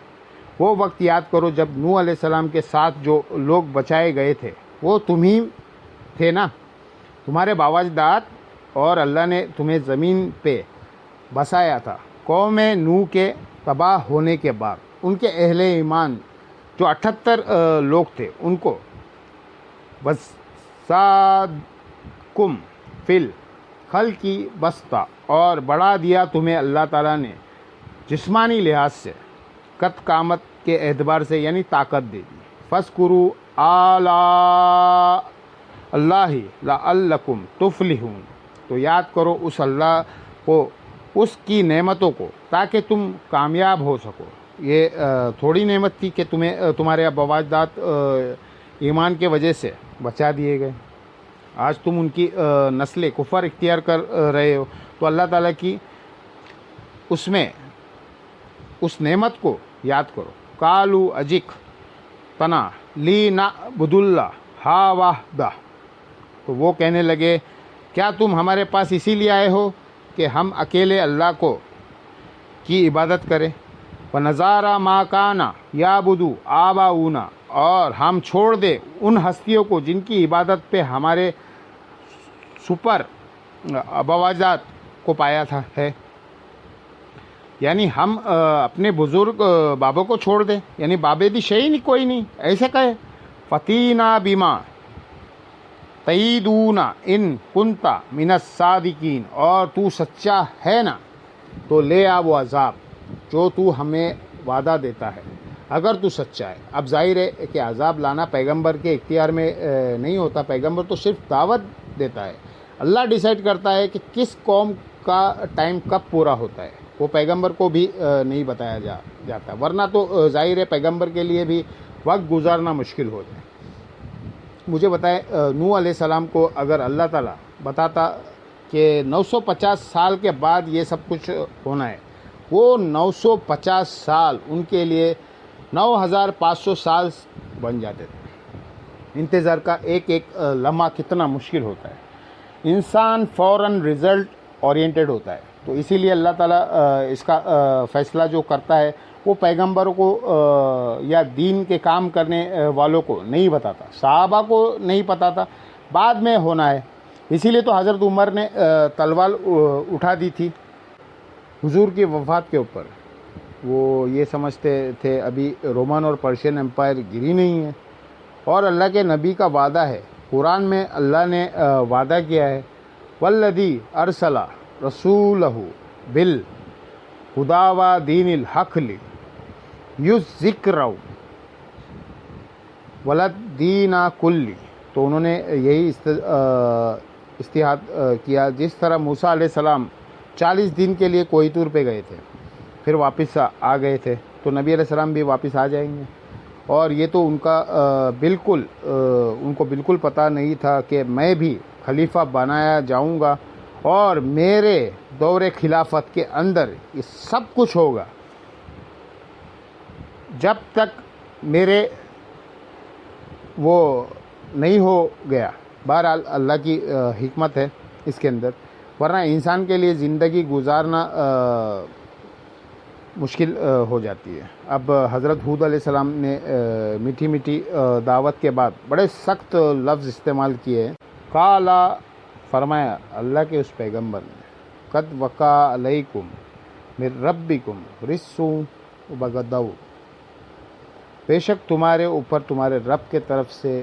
وہ وقت یاد کرو جب نوح علیہ السلام کے ساتھ جو لوگ بچائے گئے تھے وہ تم ہی تھے نا، تمہارے باوجداد، اور اللہ نے تمہیں زمین پہ بسایا تھا۔ قوم نوح کے تباہ ہونے کے بعد ان کے اہل ایمان جو 78 لوگ تھے ان کو وَزَادَکُمْ فِی الْخَلْقِ بَسْطَةً، اور بڑھا دیا تمہیں اللہ تعالیٰ نے جسمانی لحاظ سے، قد قامت کے اعتبار سے یعنی طاقت دے دی۔ فَاذْکُرُوا آلاء اللہ لعلکم تفلحون، تو یاد کرو اس اللہ کو، اس کی نعمتوں کو، تاکہ تم کامیاب ہو سکو۔ یہ تھوڑی نعمت تھی کہ تمہارے باوجداد ایمان کے وجہ سے بچا دیے گئے، آج تم ان کی نسل کفر اختیار کر رہے ہو، تو اللہ تعالیٰ کی اس میں اس نعمت کو یاد کرو۔ قالوا اجئتنا لنعبد اللہ وحدہ، تو وہ کہنے لگے کیا تم ہمارے پاس اسی لیے آئے ہو کہ ہم اکیلے اللہ کی عبادت کریں؟ وَنَذَرَ مَا كَانَ يَعْبُدُ آبَاؤُنَا، اور ہم چھوڑ دے ان ہستیوں کو جن کی عبادت پہ ہمارے سپر ابواجات کو پایا تھا ہے، یعنی ہم اپنے بزرگ بابوں کو چھوڑ دیں، یعنی بابے دی شئی نہیں، کوئی نہیں، ایسے کہے۔ فَتِینَا بِمَا تَعِیدُونَ إِن كُنتَ مِنَ الصَّادِقِینَ، اور تو سچا ہے نا تو لے آ وہ عذاب جو تو ہمیں وعدہ دیتا ہے، اگر تو سچا ہے۔ اب ظاہر ہے کہ عذاب لانا پیغمبر کے اختیار میں نہیں ہوتا، پیغمبر تو صرف دعوت دیتا ہے، اللہ ڈیسائیڈ کرتا ہے کہ کس قوم کا ٹائم کب پورا ہوتا ہے، وہ پیغمبر کو بھی نہیں بتایا جاتا، ورنہ تو ظاہر ہے پیغمبر کے لیے بھی وقت گزارنا مشکل ہو جائے۔ مجھے بتائے نوح علیہ السلام کو اگر اللہ تعالیٰ بتاتا کہ 950 سال کے بعد یہ سب کچھ ہونا ہے، وہ 950 سال ان کے لیے 9500 سال بن جاتے تھے۔ انتظار کا ایک ایک لمحہ کتنا مشکل ہوتا ہے، انسان فوراً رزلٹ اورینٹڈ ہوتا ہے، تو اسی لیے اللہ تعالیٰ اس کا فیصلہ جو کرتا ہے وہ پیغمبروں کو یا دین کے کام کرنے والوں کو نہیں بتاتا، صحابہ کو نہیں پتا تھا، بعد میں ہونا ہے۔ اسی لیے تو حضرت عمر نے تلوار اٹھا دی تھی حضور کی وفات کے اوپر، وہ یہ سمجھتے تھے ابھی رومن اور پرشین امپائر گری نہیں ہے، اور اللہ کے نبی کا وعدہ ہے، قرآن میں اللہ نے وعدہ کیا ہے والذی ارسل رسولہ بالہدی ودین الحق لیظہرہ علی الدین کلہ، تو انہوں نے یہی استحاد کیا، جس طرح موسیٰ علیہ السلام 40 دن کے لیے کوہ طور پہ گئے تھے پھر واپس آ گئے تھے، تو نبی علیہ السلام بھی واپس آ جائیں گے، اور یہ تو ان کو بالکل پتہ نہیں تھا کہ میں بھی خلیفہ بنایا جاؤں گا، اور میرے دور خلافت کے اندر یہ سب کچھ ہوگا، جب تک میرے وہ نہیں ہو گیا۔ بہرحال اللہ کی حکمت ہے اس کے اندر، ورنہ انسان کے لیے زندگی گزارنا مشکل ہو جاتی ہے۔ اب حضرت ہود علیہ السلام نے میٹھی میٹھی دعوت کے بعد بڑے سخت لفظ استعمال کیے۔ قالا، فرمایا اللہ کے اس پیغمبر نے، قد وقع علیکم من ربکم رجس وغضب، بے شک تمہارے اوپر تمہارے رب کے طرف سے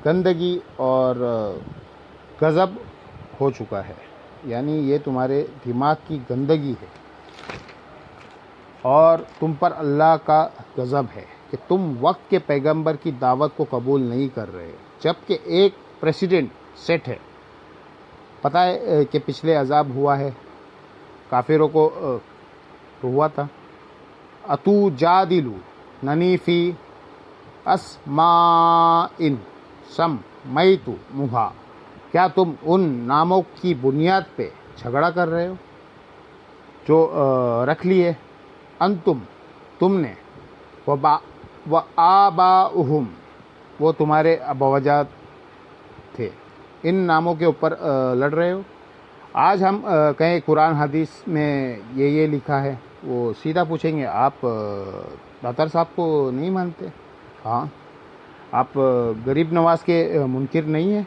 گندگی اور غضب ہو چکا ہے۔ یعنی یہ تمہارے دماغ کی گندگی ہے اور تم پر اللہ کا غضب ہے کہ تم وقت کے پیغمبر کی دعوت کو قبول نہیں کر رہے، جبکہ ایک پریسیڈنٹ سیٹ ہے۔ پتہ ہے کہ پچھلے عذاب ہوا ہے، کافروں کو ہوا تھا۔ اتو جادلو ننی فی اسماء سمیتموہا، کیا تم ان ناموں کی بنیاد پہ جھگڑا کر رہے ہو جو رکھ لیے تم نے، و آباؤہم، وہ تمہارے اباوجات تھے، ان ناموں کے اوپر لڑ رہے ہو۔ آج ہم کہیں قرآن حدیث میں یہ لکھا ہے، وہ سیدھا پوچھیں گے آپ داتر صاحب کو نہیں مانتے؟ ہاں، آپ غریب نواز کے منکر نہیں ہیں؟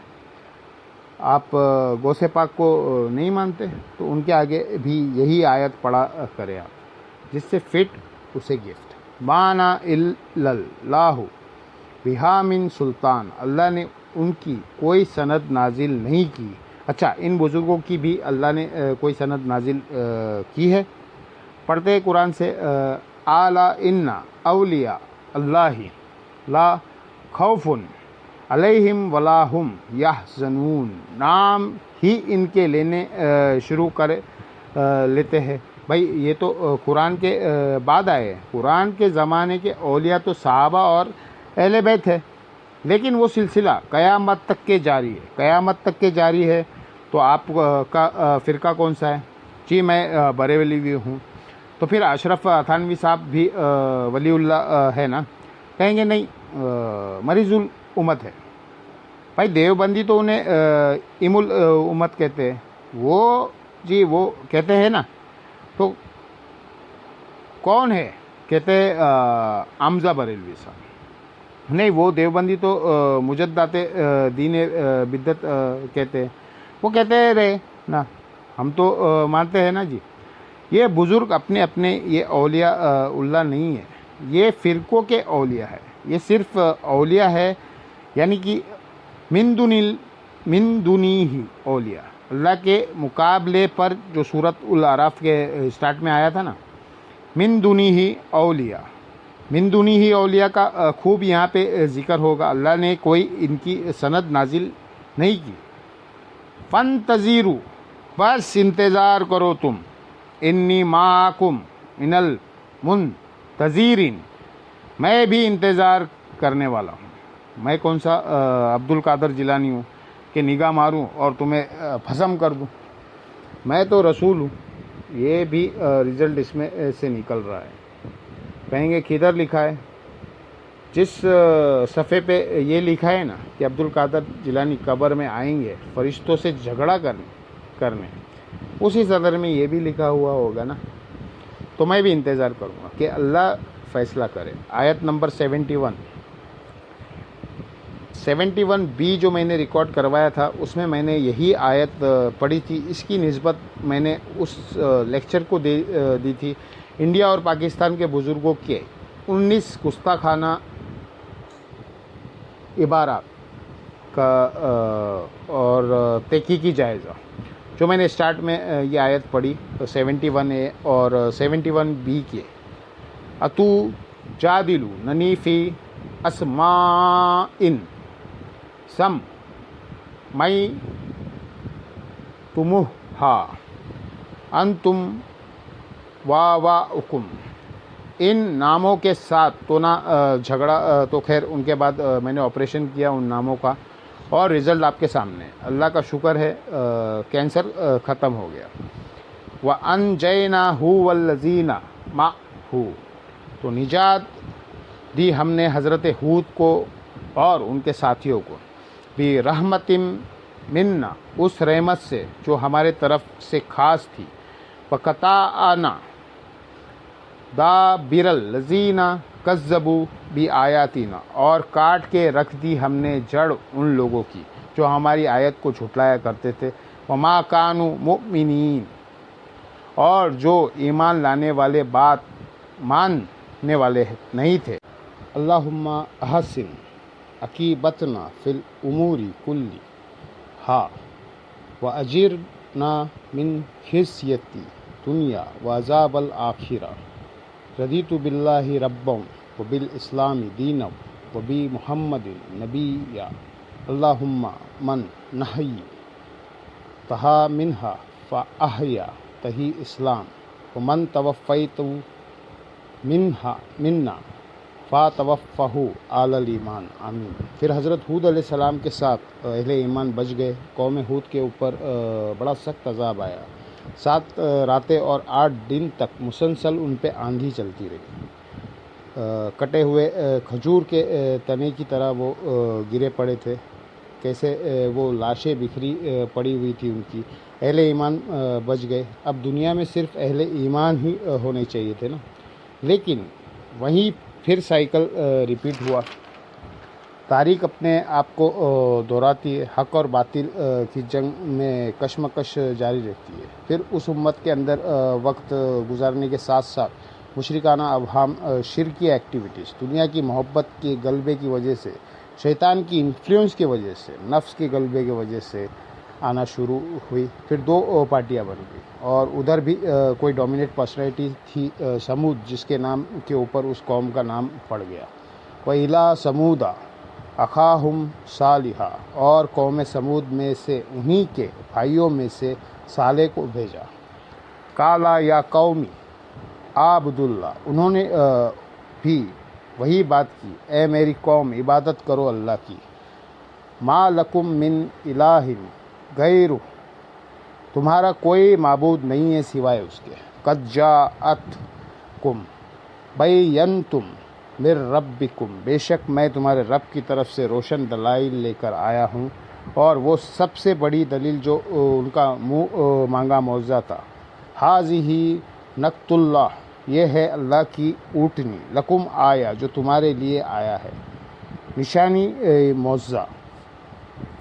آپ غوث پاک کو نہیں مانتے؟ تو ان کے آگے بھی یہی آیت پڑھا کرے آپ، جس سے فٹ اسے گفٹ۔ مانا اللہ بہا من سلطان، اللہ نے ان کی کوئی سند نازل نہیں کی۔ اچھا، ان بزرگوں کی بھی اللہ نے کوئی سند نازل کی ہے؟ پڑھتے قرآن سے، اعلیٰ ان اولیاء اللہ لا خوف علیہم ولا ہم یحزنون، نام ہی ان کے لینے شروع کر لیتے ہیں۔ بھائی یہ تو قرآن کے بعد آئے ہیں۔ قرآن کے زمانے کے اولیاء تو صحابہ اور اہل بیت ہے، لیکن وہ سلسلہ قیامت تک کے جاری ہے، قیامت تک کے جاری ہے۔ تو آپ کا فرقہ کون سا ہے؟ جی میں بریلوی ہوں۔ تو پھر اشرف تھانوی صاحب بھی ولی اللہ ہے نا؟ کہیں گے نہیں، مریض الامت ہے۔ بھائی دیوبندی تو انہیں ام الامت کہتے ہیں، وہ کہتے ہیں نا۔ تو کون ہے؟ کہتے حمزہ بریلوی صاحب۔ نہیں، وہ دیوبندی تو مجددات دین بدعت کہتے ہیں، وہ کہتے رہے نا، ہم تو مانتے ہیں نا جی۔ یہ بزرگ اپنے یہ اولیاء اللہ نہیں ہے، یہ فرقوں کے اولیاء ہے، یہ صرف اولیاء ہے، یعنی کہ من دونی ہی اولیاء، اللہ کے مقابلے پر جو سورۃ الاعراف کے اسٹارٹ میں آیا تھا نا، من دونی ہی اولیاء، من دونی ہی اولیاء کا خوب یہاں پہ ذکر ہوگا۔ اللہ نے کوئی ان کی سند نازل نہیں کی۔ فانتظروا، بس انتظار کرو تم، انی معکم من المنتظرین، میں بھی انتظار کرنے والا ہوں۔ میں کون سا عبد القادر جیلانی ہوں کہ نگاہ ماروں اور تمہیں بھسم کر دوں؟ میں تو رسول ہوں۔ یہ بھی رزلٹ اس میں سے نکل رہا ہے۔ کہیں گے کدھر لکھا ہے؟ جس صفحے پہ یہ لکھا ہے نا کہ عبد القادر جیلانی قبر میں آئیں گے فرشتوں سے جھگڑا کرنے، اسی صدر میں یہ بھی لکھا ہوا ہوگا نا۔ تو میں بھی انتظار کروں گا کہ اللہ فیصلہ کرے۔ آیت نمبر 71 بی جو میں نے ریکارڈ کروایا تھا، اس میں میں نے یہی آیت پڑھی تھی۔ اس کی نسبت میں نے اس لیکچر کو دی تھی، انڈیا اور پاکستان کے بزرگوں کے 19 گستاخانہ عبارات کا اور تحقیقی جائزہ، جو میں نے اسٹارٹ میں یہ آیت پڑھی 71A اور 71B کی۔ اتو جادلو ننی فی اسماء سم میں تمہا انتم واواؤکم، ان ناموں کے ساتھ تو نہ جھگڑا، تو خیر ان کے بعد میں نے آپریشن کیا ان ناموں کا، اور رزلٹ آپ کے سامنے۔ اللہ کا شکر ہے کینسر ختم ہو گیا۔ وَأَنْجَيْنَاهُ وَالَّذِينَ مَعَهُ، تو نجات دی ہم نے حضرت ہود کو اور ان کے ساتھیوں کو، بِرَحْمَةٍ مِنَّا، اس رحمت سے جو ہمارے طرف سے خاص تھی۔ وَقَطَعْنَا دَابِرَ الَّذِينَ كَذَّبُوا بِآيَاتِنَا، اور کاٹ کے رکھ دی ہم نے جڑ ان لوگوں کی جو ہماری آیت کو جھٹلایا کرتے تھے۔ وَمَا كَانُوا مُؤْمِنِينَ، اور جو ایمان لانے والے بات ماننے والے نہیں تھے۔ اللہم احسن عاقبتنا فی الامور کلہا واجرنا نا من خزیتی دنیا وعذاب الآخرہ رضیت باللہ ربا وبالاسلام دینا وبی محمد نبیا اللہم من نحی تہا منہا فاحیا تہی اسلام ومن توفیت منا فاتوفہ علی الایمان آمین۔ پھر حضرت ہود علیہ السلام کے ساتھ اہل ایمان بچ گئے۔ قوم ہود کے اوپر بڑا سخت عذاب آیا، 7 راتیں اور 8 دن تک مسلسل ان پہ آندھی چلتی رہی۔ کٹے ہوئے کھجور کے تنے کی طرح وہ گرے پڑے تھے، کیسے وہ لاشیں بکھری پڑی ہوئی تھی ان کی۔ اہل ایمان بچ گئے۔ اب دنیا میں صرف اہل ایمان ہی ہونے چاہیے تھے نا، لیکن وہیں پھر سائیکل ریپیٹ ہوا۔ تاریخ اپنے آپ کو دہراتی ہے، حق اور باطل کی جنگ میں کشمکش جاری رہتی ہے۔ پھر اس امت کے اندر وقت گزارنے کے ساتھ ساتھ مشرکانہ اوہام، شرکی ایکٹیویٹیز، دنیا کی محبت کے غلبے کی وجہ سے، شیطان کی انفلوئنس کی وجہ سے، نفس کے غلبے کی وجہ سے آنا شروع ہوئی۔ پھر 2 پارٹیاں بن گئی، اور ادھر بھی کوئی ڈومینیٹ پرسنالٹی تھی، سمود، جس کے نام کے اوپر اس قوم کا نام پڑ گیا۔ وَإِلَىٰ سَمُودَ أَخَاهُمْ صَالِحًا، اور قوم سمود میں سے انہی کے بھائیوں میں سے صالح کو بھیجا۔ قَالَ يَا قَوْمِ اعْبُدُوا اللَّهَ، انہوں نے بھی وہی بات کی، اے میری قوم عبادت کرو اللہ کی۔ مَا لَكُم مِّنْ إِلَٰهٍ غَيْرُهُ، تمہارا کوئی معبود نہیں ہے سوائے اس کے۔ قَدْ جَاءَتْكُمْ بَيِّنَةٌ مِّن رَّبِّكُمْ، بے شک میں تمہارے رب کی طرف سے روشن دلائل لے کر آیا ہوں، اور وہ سب سے بڑی دلیل جو ان کا منہ مانگا معجزہ تھا۔ ہٰذِهِ نَاقَۃُ اللَّہِ، یہ ہے اللہ کی اونٹنی، لکم آیا، جو تمہارے لیے آیا ہے، نشانی معجزہ۔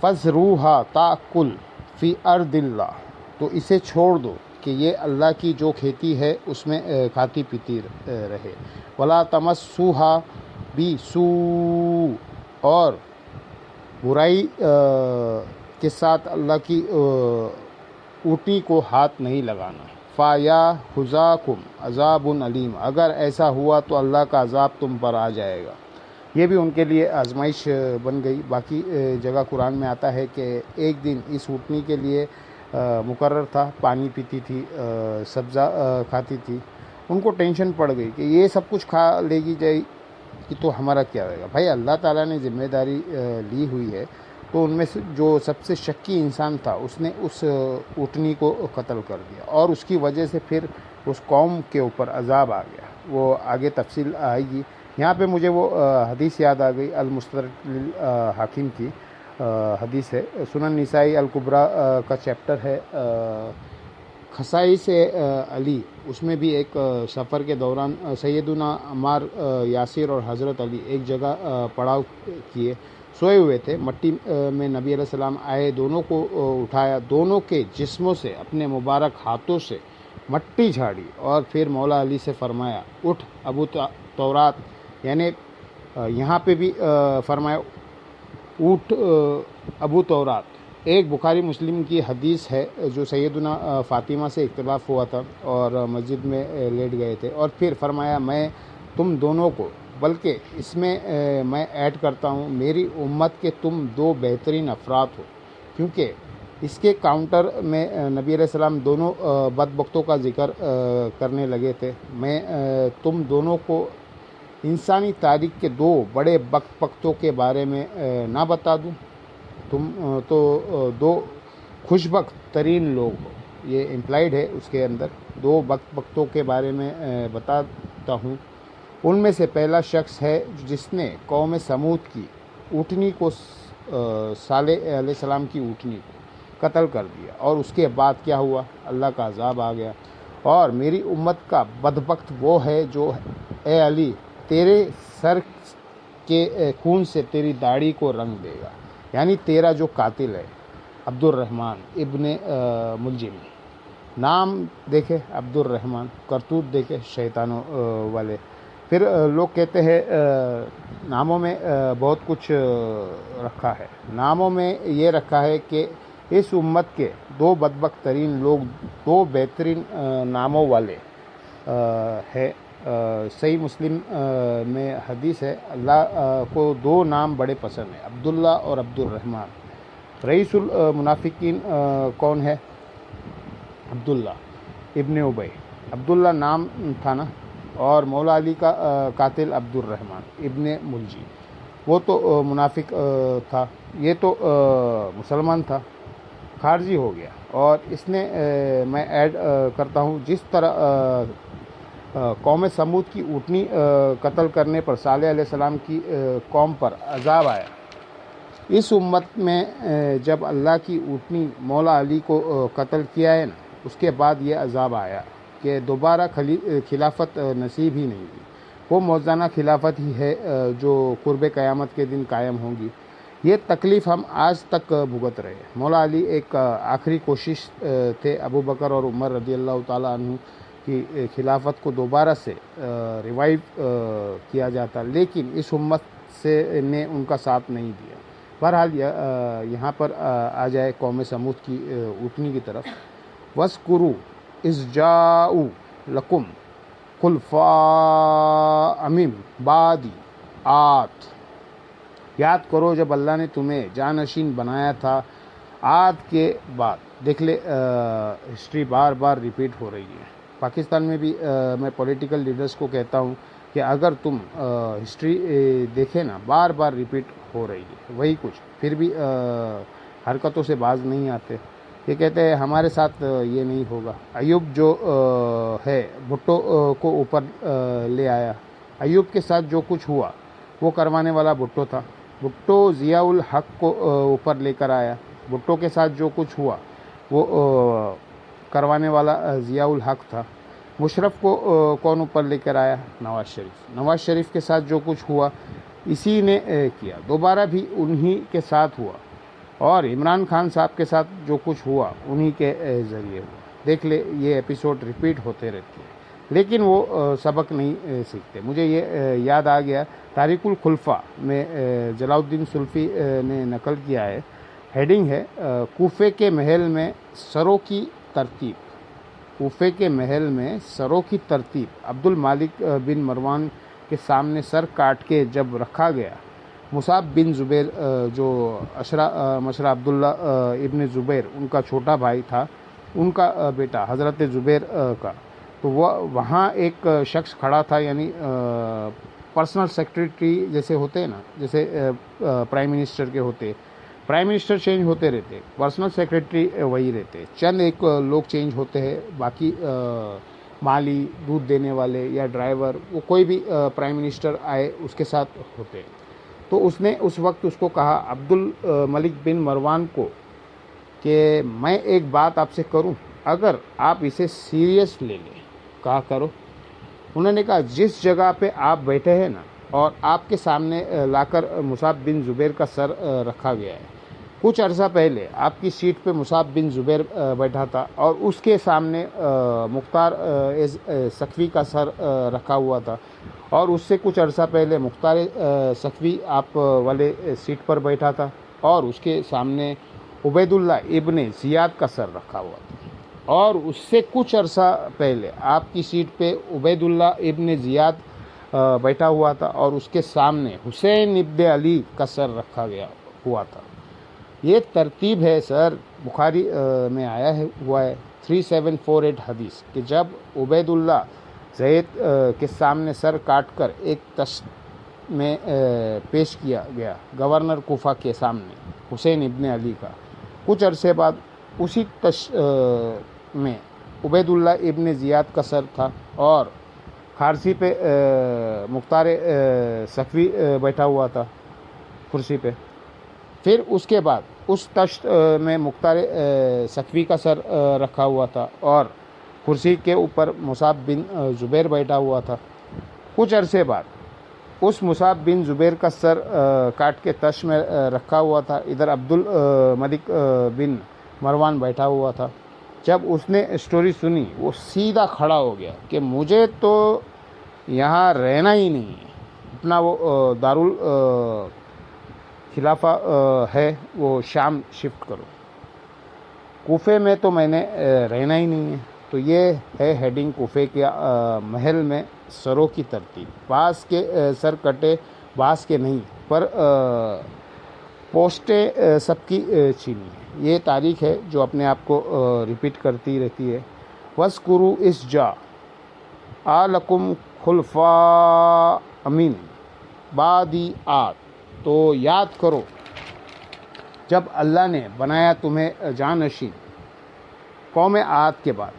فَذَرُوهَا تَأْکُلْ فِی أَرْضِ اللَّہِ، تو اسے چھوڑ دو کہ یہ اللہ کی جو کھیتی ہے اس میں کھاتی پیتی رہے۔ وَلَا تَمَسُّوهَا بِسُوءٍ، اور برائی کے ساتھ اللہ کی اونٹنی کو ہاتھ نہیں لگانا۔ فَیَأْخُذَکُمْ عَذَابٌ أَلِیمٌ، اگر ایسا ہوا تو اللہ کا عذاب تم پر آ جائے گا۔ یہ بھی ان کے لیے آزمائش بن گئی۔ باقی جگہ قرآن میں آتا ہے کہ ایک دن اس اونٹنی کے لیے مقرر تھا، پانی پیتی تھی، سبزہ کھاتی تھی۔ ان کو ٹینشن پڑ گئی کہ یہ سب کچھ کھا لے گی جائے کہ تو ہمارا کیا رہے گا۔ بھائی اللہ تعالیٰ نے ذمہ داری لی ہوئی ہے، تو ان میں سے جو سب سے شکی انسان تھا اس نے اس اونٹنی کو قتل کر دیا، اور اس کی وجہ سے پھر اس قوم کے اوپر عذاب آ گیا۔ وہ آگے تفصیل آئے گی۔ یہاں پہ مجھے وہ حدیث یاد آ گئی، المستدرک للحاکم کی حدیث ہے، سنن نسائی الکبریٰ کا چیپٹر ہے، خصائص علی۔ اس میں بھی ایک سفر کے دوران سیدنا عمار یاسر اور حضرت علی ایک جگہ پڑاؤ کیے، سوئے ہوئے تھے، مٹی میں نبی علیہ السلام آئے، دونوں کو اٹھایا، دونوں کے جسموں سے اپنے مبارک ہاتھوں سے مٹی جھاڑی، اور پھر مولا علی سے فرمایا اٹھ ابو تورات، یعنی یہاں پہ بھی فرمایا اٹھ ابو تورات۔ ایک بخاری مسلم کی حدیث ہے جو سیدنا فاطمہ سے اختلاف ہوا تھا اور مسجد میں لیٹ گئے تھے، اور پھر فرمایا میں تم دونوں کو، بلکہ اس میں میں ایڈ کرتا ہوں میری امت کے تم 2 بہترین افراد ہو، کیونکہ اس کے کاؤنٹر میں نبی علیہ السلام دونوں بدبختوں کا ذکر کرنے لگے تھے۔ میں تم دونوں کو انسانی تاریخ کے 2 بڑے بدبختوں کے بارے میں نہ بتا دوں؟ تم تو 2 خوشبخت ترین لوگ ہو، یہ امپلائیڈ ہے اس کے اندر۔ 2 بدبختوں کے بارے میں بتاتا ہوں۔ ان میں سے پہلا شخص ہے جس نے قوم سمود کی اونٹنی کو، صالح علیہ السلام کی اونٹنی کو قتل کر دیا، اور اس کے بعد کیا ہوا؟ اللہ کا عذاب آ گیا۔ اور میری امت کا بدبخت وہ ہے جو، اے علی، تیرے سر کے خون سے تیری داڑھی کو رنگ دے گا، یعنی تیرا جو قاتل ہے عبد الرحمن ابن ملجم، نام دیکھے عبد الرحمن، کرتوت دیکھے شیطانوں والے۔ پھر لوگ کہتے ہیں ناموں میں بہت کچھ رکھا ہے، ناموں میں یہ رکھا ہے کہ اس امت کے دو بدبخت ترین لوگ دو بہترین ناموں والے ہے. صحیح مسلم میں حدیث ہے اللہ کو دو نام بڑے پسند ہیں, عبداللہ اور عبد الرحمن. رئیس المنافقین کون ہے؟ عبداللہ ابن ابی. عبداللہ نام تھا نا, اور مولا علی کا قاتل عبد الرحمن ابن ملجی, وہ تو منافق تھا, یہ تو مسلمان تھا, خارجی ہو گیا. اور اس نے میں ایڈ کرتا ہوں, جس طرح قوم سمود کی اونٹنی قتل کرنے پر صالح علیہ السلام کی قوم پر عذاب آیا, اس امت میں جب اللہ کی اونٹنی مولا علی کو قتل کیا ہے نا, اس کے بعد یہ عذاب آیا کہ دوبارہ خلافت نصیب ہی نہیں ہوئی. وہ موزانہ خلافت ہی ہے جو قرب قیامت کے دن قائم ہوں گی. یہ تکلیف ہم آج تک بھگت رہے. مولا علی ایک آخری کوشش تھے ابو بکر اور عمر رضی اللہ تعالیٰ عنہ کی خلافت کو دوبارہ سے ریوائیو کیا جاتا, لیکن اس امت سے نے ان کا ساتھ نہیں دیا. بہرحال یہاں پر آ جائے قوم سمود کی اونٹنی کی طرف. وَاذْكُرُوا إِذْ جَاءُوا لَكُمْ خُلَفَاءَ مِن بَعْدِ عَادٍ. یاد کرو جب اللہ نے تمہیں جانشین بنایا تھا عاد کے بعد. دیکھ لے ہسٹری بار بار ریپیٹ ہو رہی ہے. پاکستان میں بھی میں پولیٹیکل لیڈرز کو کہتا ہوں کہ اگر تم ہسٹری دیکھیں نا, بار بار ریپیٹ ہو رہی ہے وہی کچھ, پھر بھی حرکتوں سے باز نہیں آتے. یہ کہتے ہیں ہمارے ساتھ یہ نہیں ہوگا. ایوب جو ہے بھٹو کو اوپر لے آیا. ایوب کے ساتھ جو کچھ ہوا وہ کروانے والا بھٹو تھا. بھٹو ضیاء الحق کو اوپر لے کر آیا. بھٹو کے ساتھ جو کچھ ہوا وہ کروانے والا ضیاء الحق تھا. مشرف کو کون اوپر لے کر آیا؟ نواز شریف. نواز شریف کے ساتھ جو کچھ ہوا اسی نے کیا, دوبارہ بھی انہی کے ساتھ ہوا, اور عمران خان صاحب کے ساتھ جو کچھ ہوا انہی کے ذریعے ہوا. دیکھ لے یہ ایپیسوڈ ریپیٹ ہوتے رہتے ہیں, لیکن وہ سبق نہیں سیکھتے. مجھے یہ یاد آ گیا, تاریخ الخلفاء میں جلال الدین سلفی نے نقل کیا ہے, ہیڈنگ ہے کوفے کے محل میں سروں کی ترتیب. کوفے کے محل میں سروں کی ترتیب. عبد المالک بن مروان کے سامنے سر کاٹ کے جب رکھا گیا, مصعب بن زبیر جو مشرا عبداللہ ابن زبیر ان کا چھوٹا بھائی تھا, ان کا بیٹا حضرت زبیر کا, تو وہ وہاں ایک شخص کھڑا تھا, یعنی پرسنل سیکریٹری جیسے ہوتے ہیں نا, جیسے پرائم منسٹر کے ہوتے. پرائم منسٹر چینج ہوتے رہتے, پرسنل سیکریٹری وہی رہتے, چند ایک لوگ چینج ہوتے ہیں, باقی مالی, دودھ دینے والے یا ڈرائیور, وہ کوئی بھی پرائم منسٹر آئے اس کے ساتھ ہوتے. تو اس نے اس وقت اس کو کہا عبد الملک بن مروان کو کہ میں ایک بات آپ سے کروں, اگر آپ اسے سیریس لے لیں. کہا کرو. انہوں نے کہا جس جگہ پہ آپ بیٹھے ہیں نا, اور آپ کے سامنے لا کر مصعب بن زبیر کا سر رکھا گیا ہے, کچھ عرصہ پہلے آپ کی سیٹ پہ مصعب بن زبیر بیٹھا تھا, اور اس کے سامنے مختار سقفی کا سر رکھا ہوا تھا, اور اس سے کچھ عرصہ پہلے مختار سقفی آپ والے سیٹ پر بیٹھا تھا, اور اس کے سامنے عبید اللہ ابن زیاد کا سر رکھا ہوا تھا, اور اس سے کچھ عرصہ پہلے آپ کی سیٹ پہ عبید اللہ ابن زیاد بیٹھا ہوا تھا, اور اس کے سامنے حسین ابن علی کا سر رکھا گیا ہوا تھا. یہ ترتیب ہے سر, بخاری میں آیا ہوا ہے 3748 حدیث, کہ جب عبید اللہ زید کے سامنے سر کاٹ کر ایک تشت میں پیش کیا گیا گورنر کوفہ کے سامنے حسین ابن علی کا, کچھ عرصے بعد اسی تشت میں عبید اللہ ابن زیاد کا سر تھا, اور کھارسی پہ مختار سقفی بیٹھا ہوا تھا کرسی پہ. پھر اس کے بعد اس تشت میں مختار سقفی کا سر رکھا ہوا تھا, اور کرسی کے اوپر مصعب بن زبیر بیٹھا ہوا تھا. کچھ عرصے بعد اس مصعب بن زبیر کا سر کاٹ کے تشت میں رکھا ہوا تھا, ادھر عبد الملک بن مروان بیٹھا ہوا تھا. جب اس نے اسٹوری سنی وہ سیدھا کھڑا ہو گیا کہ مجھے تو یہاں رہنا ہی نہیں ہے, اپنا وہ دارال خلافہ ہے وہ شام شفٹ کرو. کوفے میں تو میں نے رہنا ہی نہیں ہے. تو یہ ہے ہیڈنگ کوفے کے محل میں سروں کی ترتیب. بعض کے سر کٹے بعض کے نہیں، پر پوسٹیں سب کی چینی ہے. یہ تاریخ ہے جو اپنے آپ کو ریپیٹ کرتی رہتی ہے. وَاذْكُرُوا إِذْ جَاءَ لَكُمْ خُلَفَاءَ مِن بَعْدِ عَادٍ. تو یاد کرو جب اللہ نے بنایا تمہیں جانشین قوم عاد کے بعد.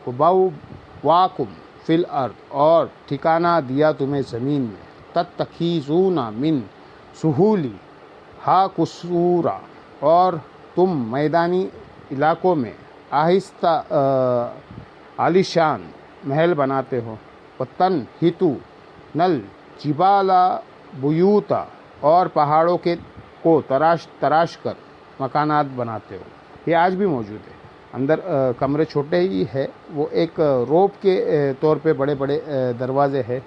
وَبَوَّأَكُمْ فِي الْأَرْضِ، اور ٹھکانہ دیا تمہیں زمین میں. تَتَّخِذُونَ مِن سُہُولِهَا قُصُورًا، اور تم میدانی علاقوں میں آہستہ عالیشان محل بناتے ہو. وَتَنْحِتُونَ الْجِبَالَ بُيُوتًا، اور پہاڑوں کو تراش کر مکانات بناتے ہو. یہ آج بھی موجود ہے. اندر کمرے چھوٹے ہی ہے، وہ ایک روپ کے طور پہ بڑے بڑے دروازے ہیں.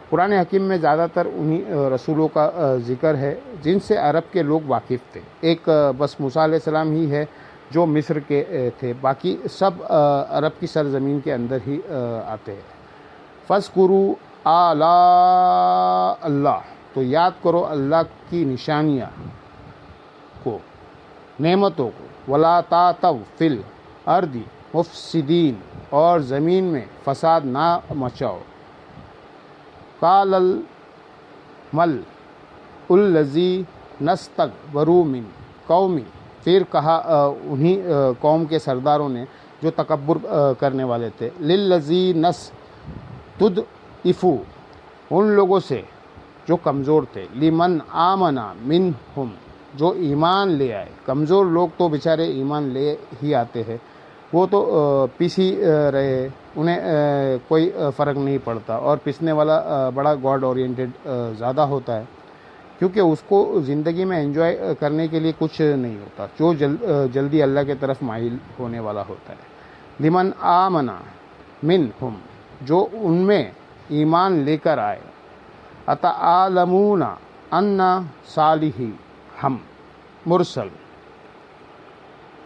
قرآن حکیم میں زیادہ تر انہی رسولوں کا ذکر ہے جن سے عرب کے لوگ واقف تھے. ایک بس موسیٰ علیہ السلام ہی ہے جو مصر کے تھے، باقی سب عرب کی سرزمین کے اندر ہی آتے ہیں. فَاذْكُرُوا آلاء اللہ، تو یاد کرو اللہ کی نشانیاں کو، نعمتوں کو. وَلَا تَعْتَوْا فِي الْأَرْضِ مُفْسِدِينَ، اور زمین میں فساد نہ مچاؤ. قَالَ الْمَلْأُ الَّذِينَ اسْتَكْبَرُوا مِنْ قَوْمِهِ، پھر کہا انہی قوم کے سرداروں نے جو تکبر کرنے والے تھے. لِلَّذِينَ اسْتُضْعِفُوا، ان لوگوں سے جو کمزور تھے. لِمَنْ آمَنَ مِنْهُمْ، جو ایمان لے آئے. کمزور لوگ تو بیچارے ایمان لے ہی آتے ہیں، وہ تو پیسی رہے، انہیں کوئی فرق نہیں پڑتا. اور پیسنے والا بڑا گاڈ اورینٹڈ زیادہ ہوتا ہے، کیونکہ اس کو زندگی میں انجوائے کرنے کے لیے کچھ نہیں ہوتا، جو جلدی اللہ کی طرف مائل ہونے والا ہوتا ہے. لمن آمن منہم، جو ان میں ایمان لے کر آئے. اتعلمون ان صالح ہم مرسل،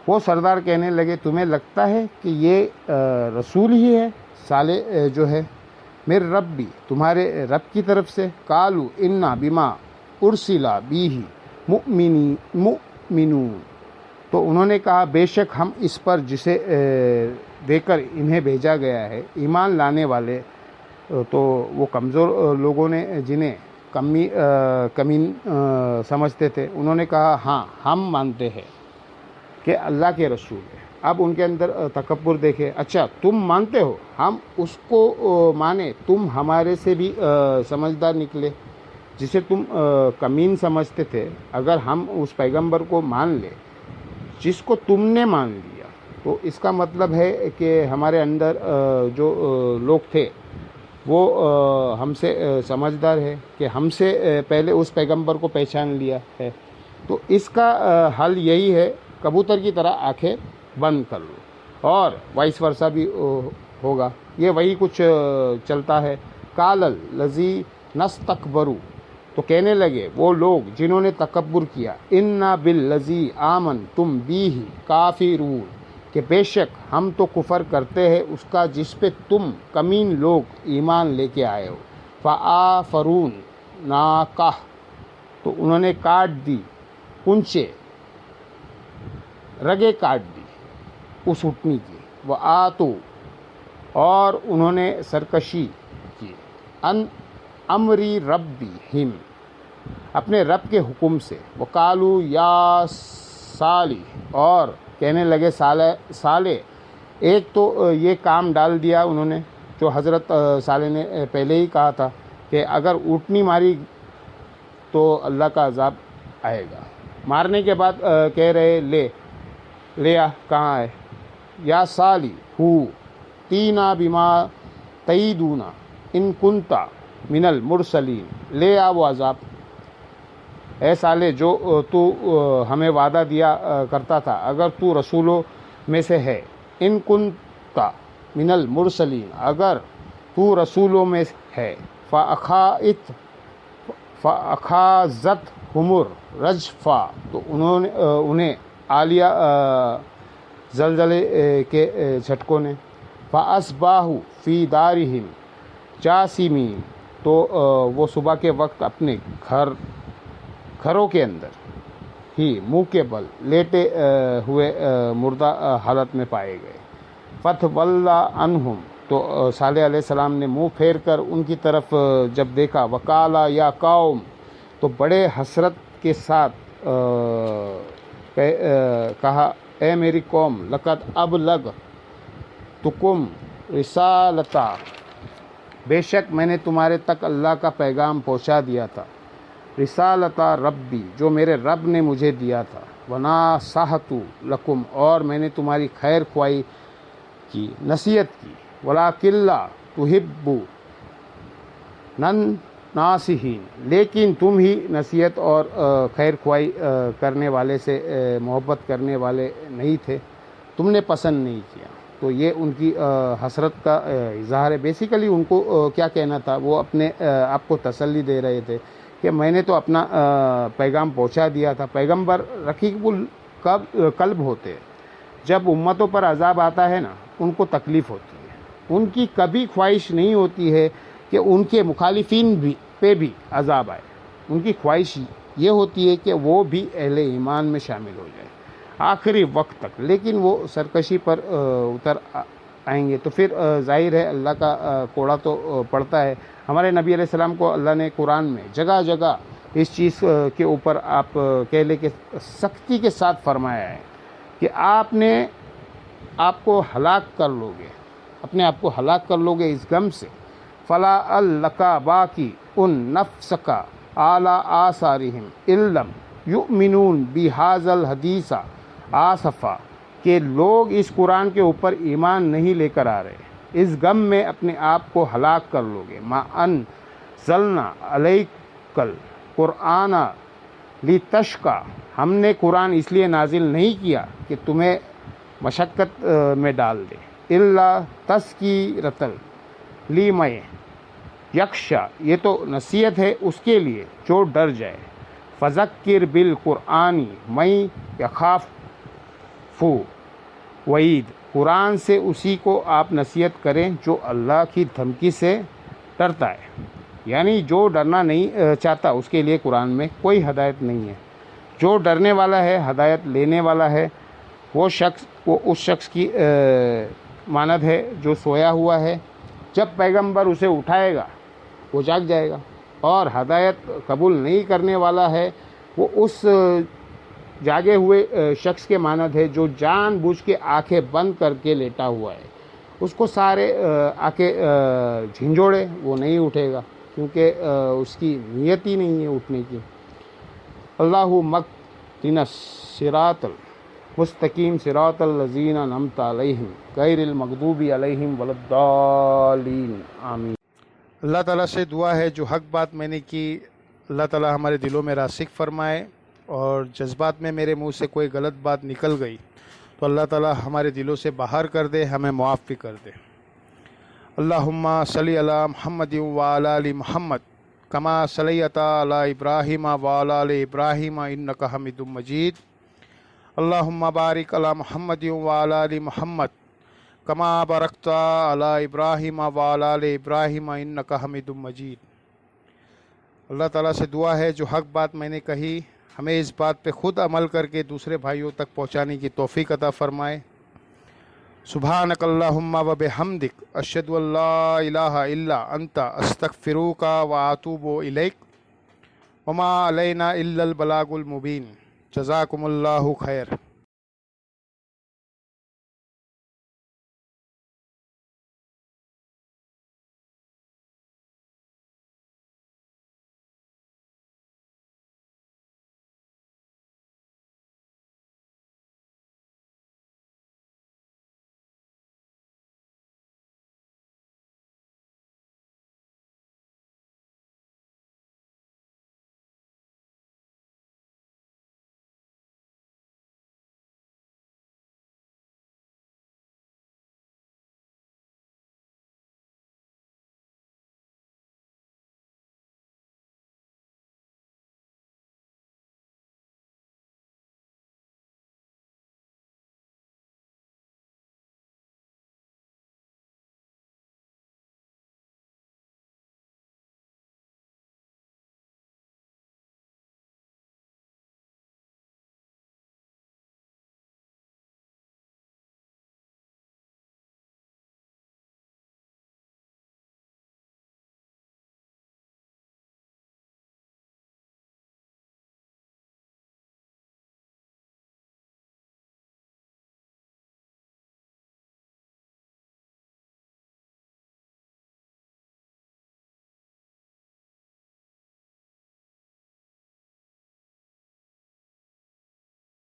وہ سردار کہنے لگے تمہیں لگتا ہے کہ یہ رسول ہی ہے صالح جو ہے. میرے ربی، تمہارے رب کی طرف سے. قالوا انا بما ارسل به مؤمنون، تو انہوں نے کہا بے شک ہم اس پر جسے دے کر انہیں بھیجا گیا ہے ایمان لانے والے. تو وہ کمزور لوگوں نے جنہیں کمین سمجھتے تھے، انہوں نے کہا ہاں ہم مانتے ہیں کہ اللہ کے رسول ہے. اب ان کے اندر تکبر دیکھے. اچھا تم مانتے ہو، ہم اس کو مانے، تم ہمارے سے بھی سمجھدار نکلے. جسے تم کمین سمجھتے تھے، اگر ہم اس پیغمبر کو مان لے جس کو تم نے مان لیا، تو اس کا مطلب ہے کہ ہمارے اندر جو لوگ تھے وہ ہم سے سمجھدار ہے کہ ہم سے پہلے اس پیغمبر کو پہچان لیا ہے. تو اس کا حل یہی ہے، کبوتر کی طرح آنکھیں بند کر لو، اور وائس ورثہ بھی ہوگا. یہ وہی کچھ چلتا ہے. قال الذین استکبروا، تو کہنے لگے وہ لوگ جنہوں نے تکبر کیا. انا بالذی آمنتم بہ کافرون، کہ بے شک ہم تو کفر کرتے ہیں اس کا جس پہ تم کمین لوگ ایمان لے کے آئے ہو. فآفرون ناقہ، تو انہوں نے کاٹ دی کنچے، رگیں کاٹ دی اس اٹھنی کی. وآتو، اور انہوں نے سرکشی کی. ان امری ربہم، اپنے رب کے حکم سے. وقالو یا صالح، اور کہنے لگے صالح. ایک تو یہ کام ڈال دیا انہوں نے جو حضرت صالح نے پہلے ہی کہا تھا کہ اگر اونٹنی ماری تو اللہ کا عذاب آئے گا. مارنے کے بعد کہہ رہے لے آ، کہاں ہے. یا صالح تینا بما تعیدونا ان کنتا من المرسلین، لے آ وہ عذاب. اے صالح جو تو ہمیں وعدہ دیا کرتا تھا اگر تو رسولوں میں سے ہے. ان کنتا من المرسلین، اگر تو رسولوں میں ہے. فاخذتہم الرجفہ، تو انہیں عالیہ زلزلے کے جھٹکوں نے۔ فَأَصْبَحُوا فِي دَارِهِمْ جَاثِمِينَ، تو وہ صبح کے وقت اپنے گھروں کے اندر ہی منہ کے بل لیٹے ہوئے مردہ حالت میں پائے گئے۔ فَتَوَلَّىٰ عَنْهُمْ، تو صالح علیہ السلام نے منہ پھیر کر ان کی طرف جب دیکھا، وَقَالَ يَا قَوْمِ، تو بڑے حسرت کے ساتھ کہا، اے میری قوم، لَقَدْ أَبْلَغْتُكُمْ رِسَالَتَ، بے شک میں نے تمہارے تک اللہ کا پیغام پہنچا دیا تھا، رسالت ربی، جو میرے رب نے مجھے دیا تھا، وَنَاصَحْتُ لَكُمْ، اور میں نے تمہاری خیر خواہی کی، نصیحت کی، وَلَٰكِن لَّا تُحِبُّونَ النَّاصِحِينَ، لیکن تم ہی نصیحت اور خیر خواہی کرنے والے سے محبت کرنے والے نہیں تھے، تم نے پسند نہیں کیا۔ تو یہ ان کی حسرت کا اظہار ہے۔ بیسیکلی ان کو کیا کہنا تھا، وہ اپنے آپ کو تسلی دے رہے تھے کہ میں نے تو اپنا پیغام پہنچا دیا تھا۔ پیغمبر رقیق القلب ہوتے ہیں، جب امتوں پر عذاب آتا ہے نا، ان کو تکلیف ہوتی ہے، ان کی کبھی خواہش نہیں ہوتی ہے کہ ان کے مخالفین پہ بھی عذاب آئے، ان کی خواہش یہ ہوتی ہے کہ وہ بھی اہل ایمان میں شامل ہو جائے آخری وقت تک، لیکن وہ سرکشی پر اتر آئیں گے تو پھر ظاہر ہے اللہ کا کوڑا تو پڑتا ہے۔ ہمارے نبی علیہ السلام کو اللہ نے قرآن میں جگہ جگہ اس چیز کے اوپر آپ کہہ لیں کہ سختی کے ساتھ فرمایا ہے کہ آپ نے آپ کو ہلاک کر لو گے، اپنے آپ کو ہلاک کر لو گے اس غم سے۔ فلا الکا باقی ان نفس کا اعلیٰ آثارہم علم یؤمنون بہذا الحدیث آصفا، کہ لوگ اس قرآن کے اوپر ایمان نہیں لے کر آ رہے، اس غم میں اپنے آپ کو ہلاک کر لو گے۔ ما انزلنا علیک القرآن لتشقی، ہم نے قرآن اس لیے نازل نہیں کیا کہ تمہیں مشقت میں ڈال دے، الا تذکرۃ لمن یخشی، یہ تو نصیحت ہے اس کے لیے جو ڈر جائے۔ فذکر بالقرآن من یخاف وعید، قرآن سے اسی کو آپ نصیحت کریں جو اللہ کی دھمکی سے ڈرتا ہے، یعنی جو ڈرنا نہیں چاہتا اس کے لیے قرآن میں کوئی ہدایت نہیں ہے۔ جو ڈرنے والا ہے، ہدایت لینے والا ہے، وہ اس شخص کی مانند ہے جو سویا ہوا ہے، جب پیغمبر اسے اٹھائے گا وہ جاگ جائے گا، اور ہدایت قبول نہیں کرنے والا ہے وہ اس جاگے ہوئے شخص کے مانند ہے جو جان بوجھ کے آنکھیں بند کر کے لیٹا ہوا ہے، اس کو سارے آ کے جھنجھوڑے وہ نہیں اٹھے گا، کیونکہ اس کی نیت ہی نہیں ہے اٹھنے کی۔ اللہم اہدنا الصراط المستقیم صراط الذین انعمت علیہم غیر المغضوب علیہم ولا الضالین، آمین۔ اللہ تعالیٰ سے دعا ہے جو حق بات میں نے کی اللہ تعالیٰ ہمارے دلوں میں راسخ فرمائے، اور جذبات میں میرے منہ سے کوئی غلط بات نکل گئی تو اللہ تعالیٰ ہمارے دلوں سے باہر کر دے، ہمیں معاف بھی کر دے۔ اللہم صلی علی محمد وعلی آل محمد کما صلیت علی ابراہیم وعلی آل ابراہیم انک حمید مجید۔ اللہم بارک علی محمد وعلی آل محمد کما بارکت علی ابراہیم وعلی آل ابراہیم انک حمید مجید۔ اللہ تعالیٰ سے دعا ہے جو حق بات میں نے کہی ہمیں اس بات پہ خود عمل کر کے دوسرے بھائیوں تک پہنچانے کی توفیق عطا فرمائے۔ سبحانک اللہم و بحمدک اشہد ان لا الہ الا انت استغفرک و اتوب الیک وما علینا الا البلاغ المبین۔ جزاکم اللہ خیر۔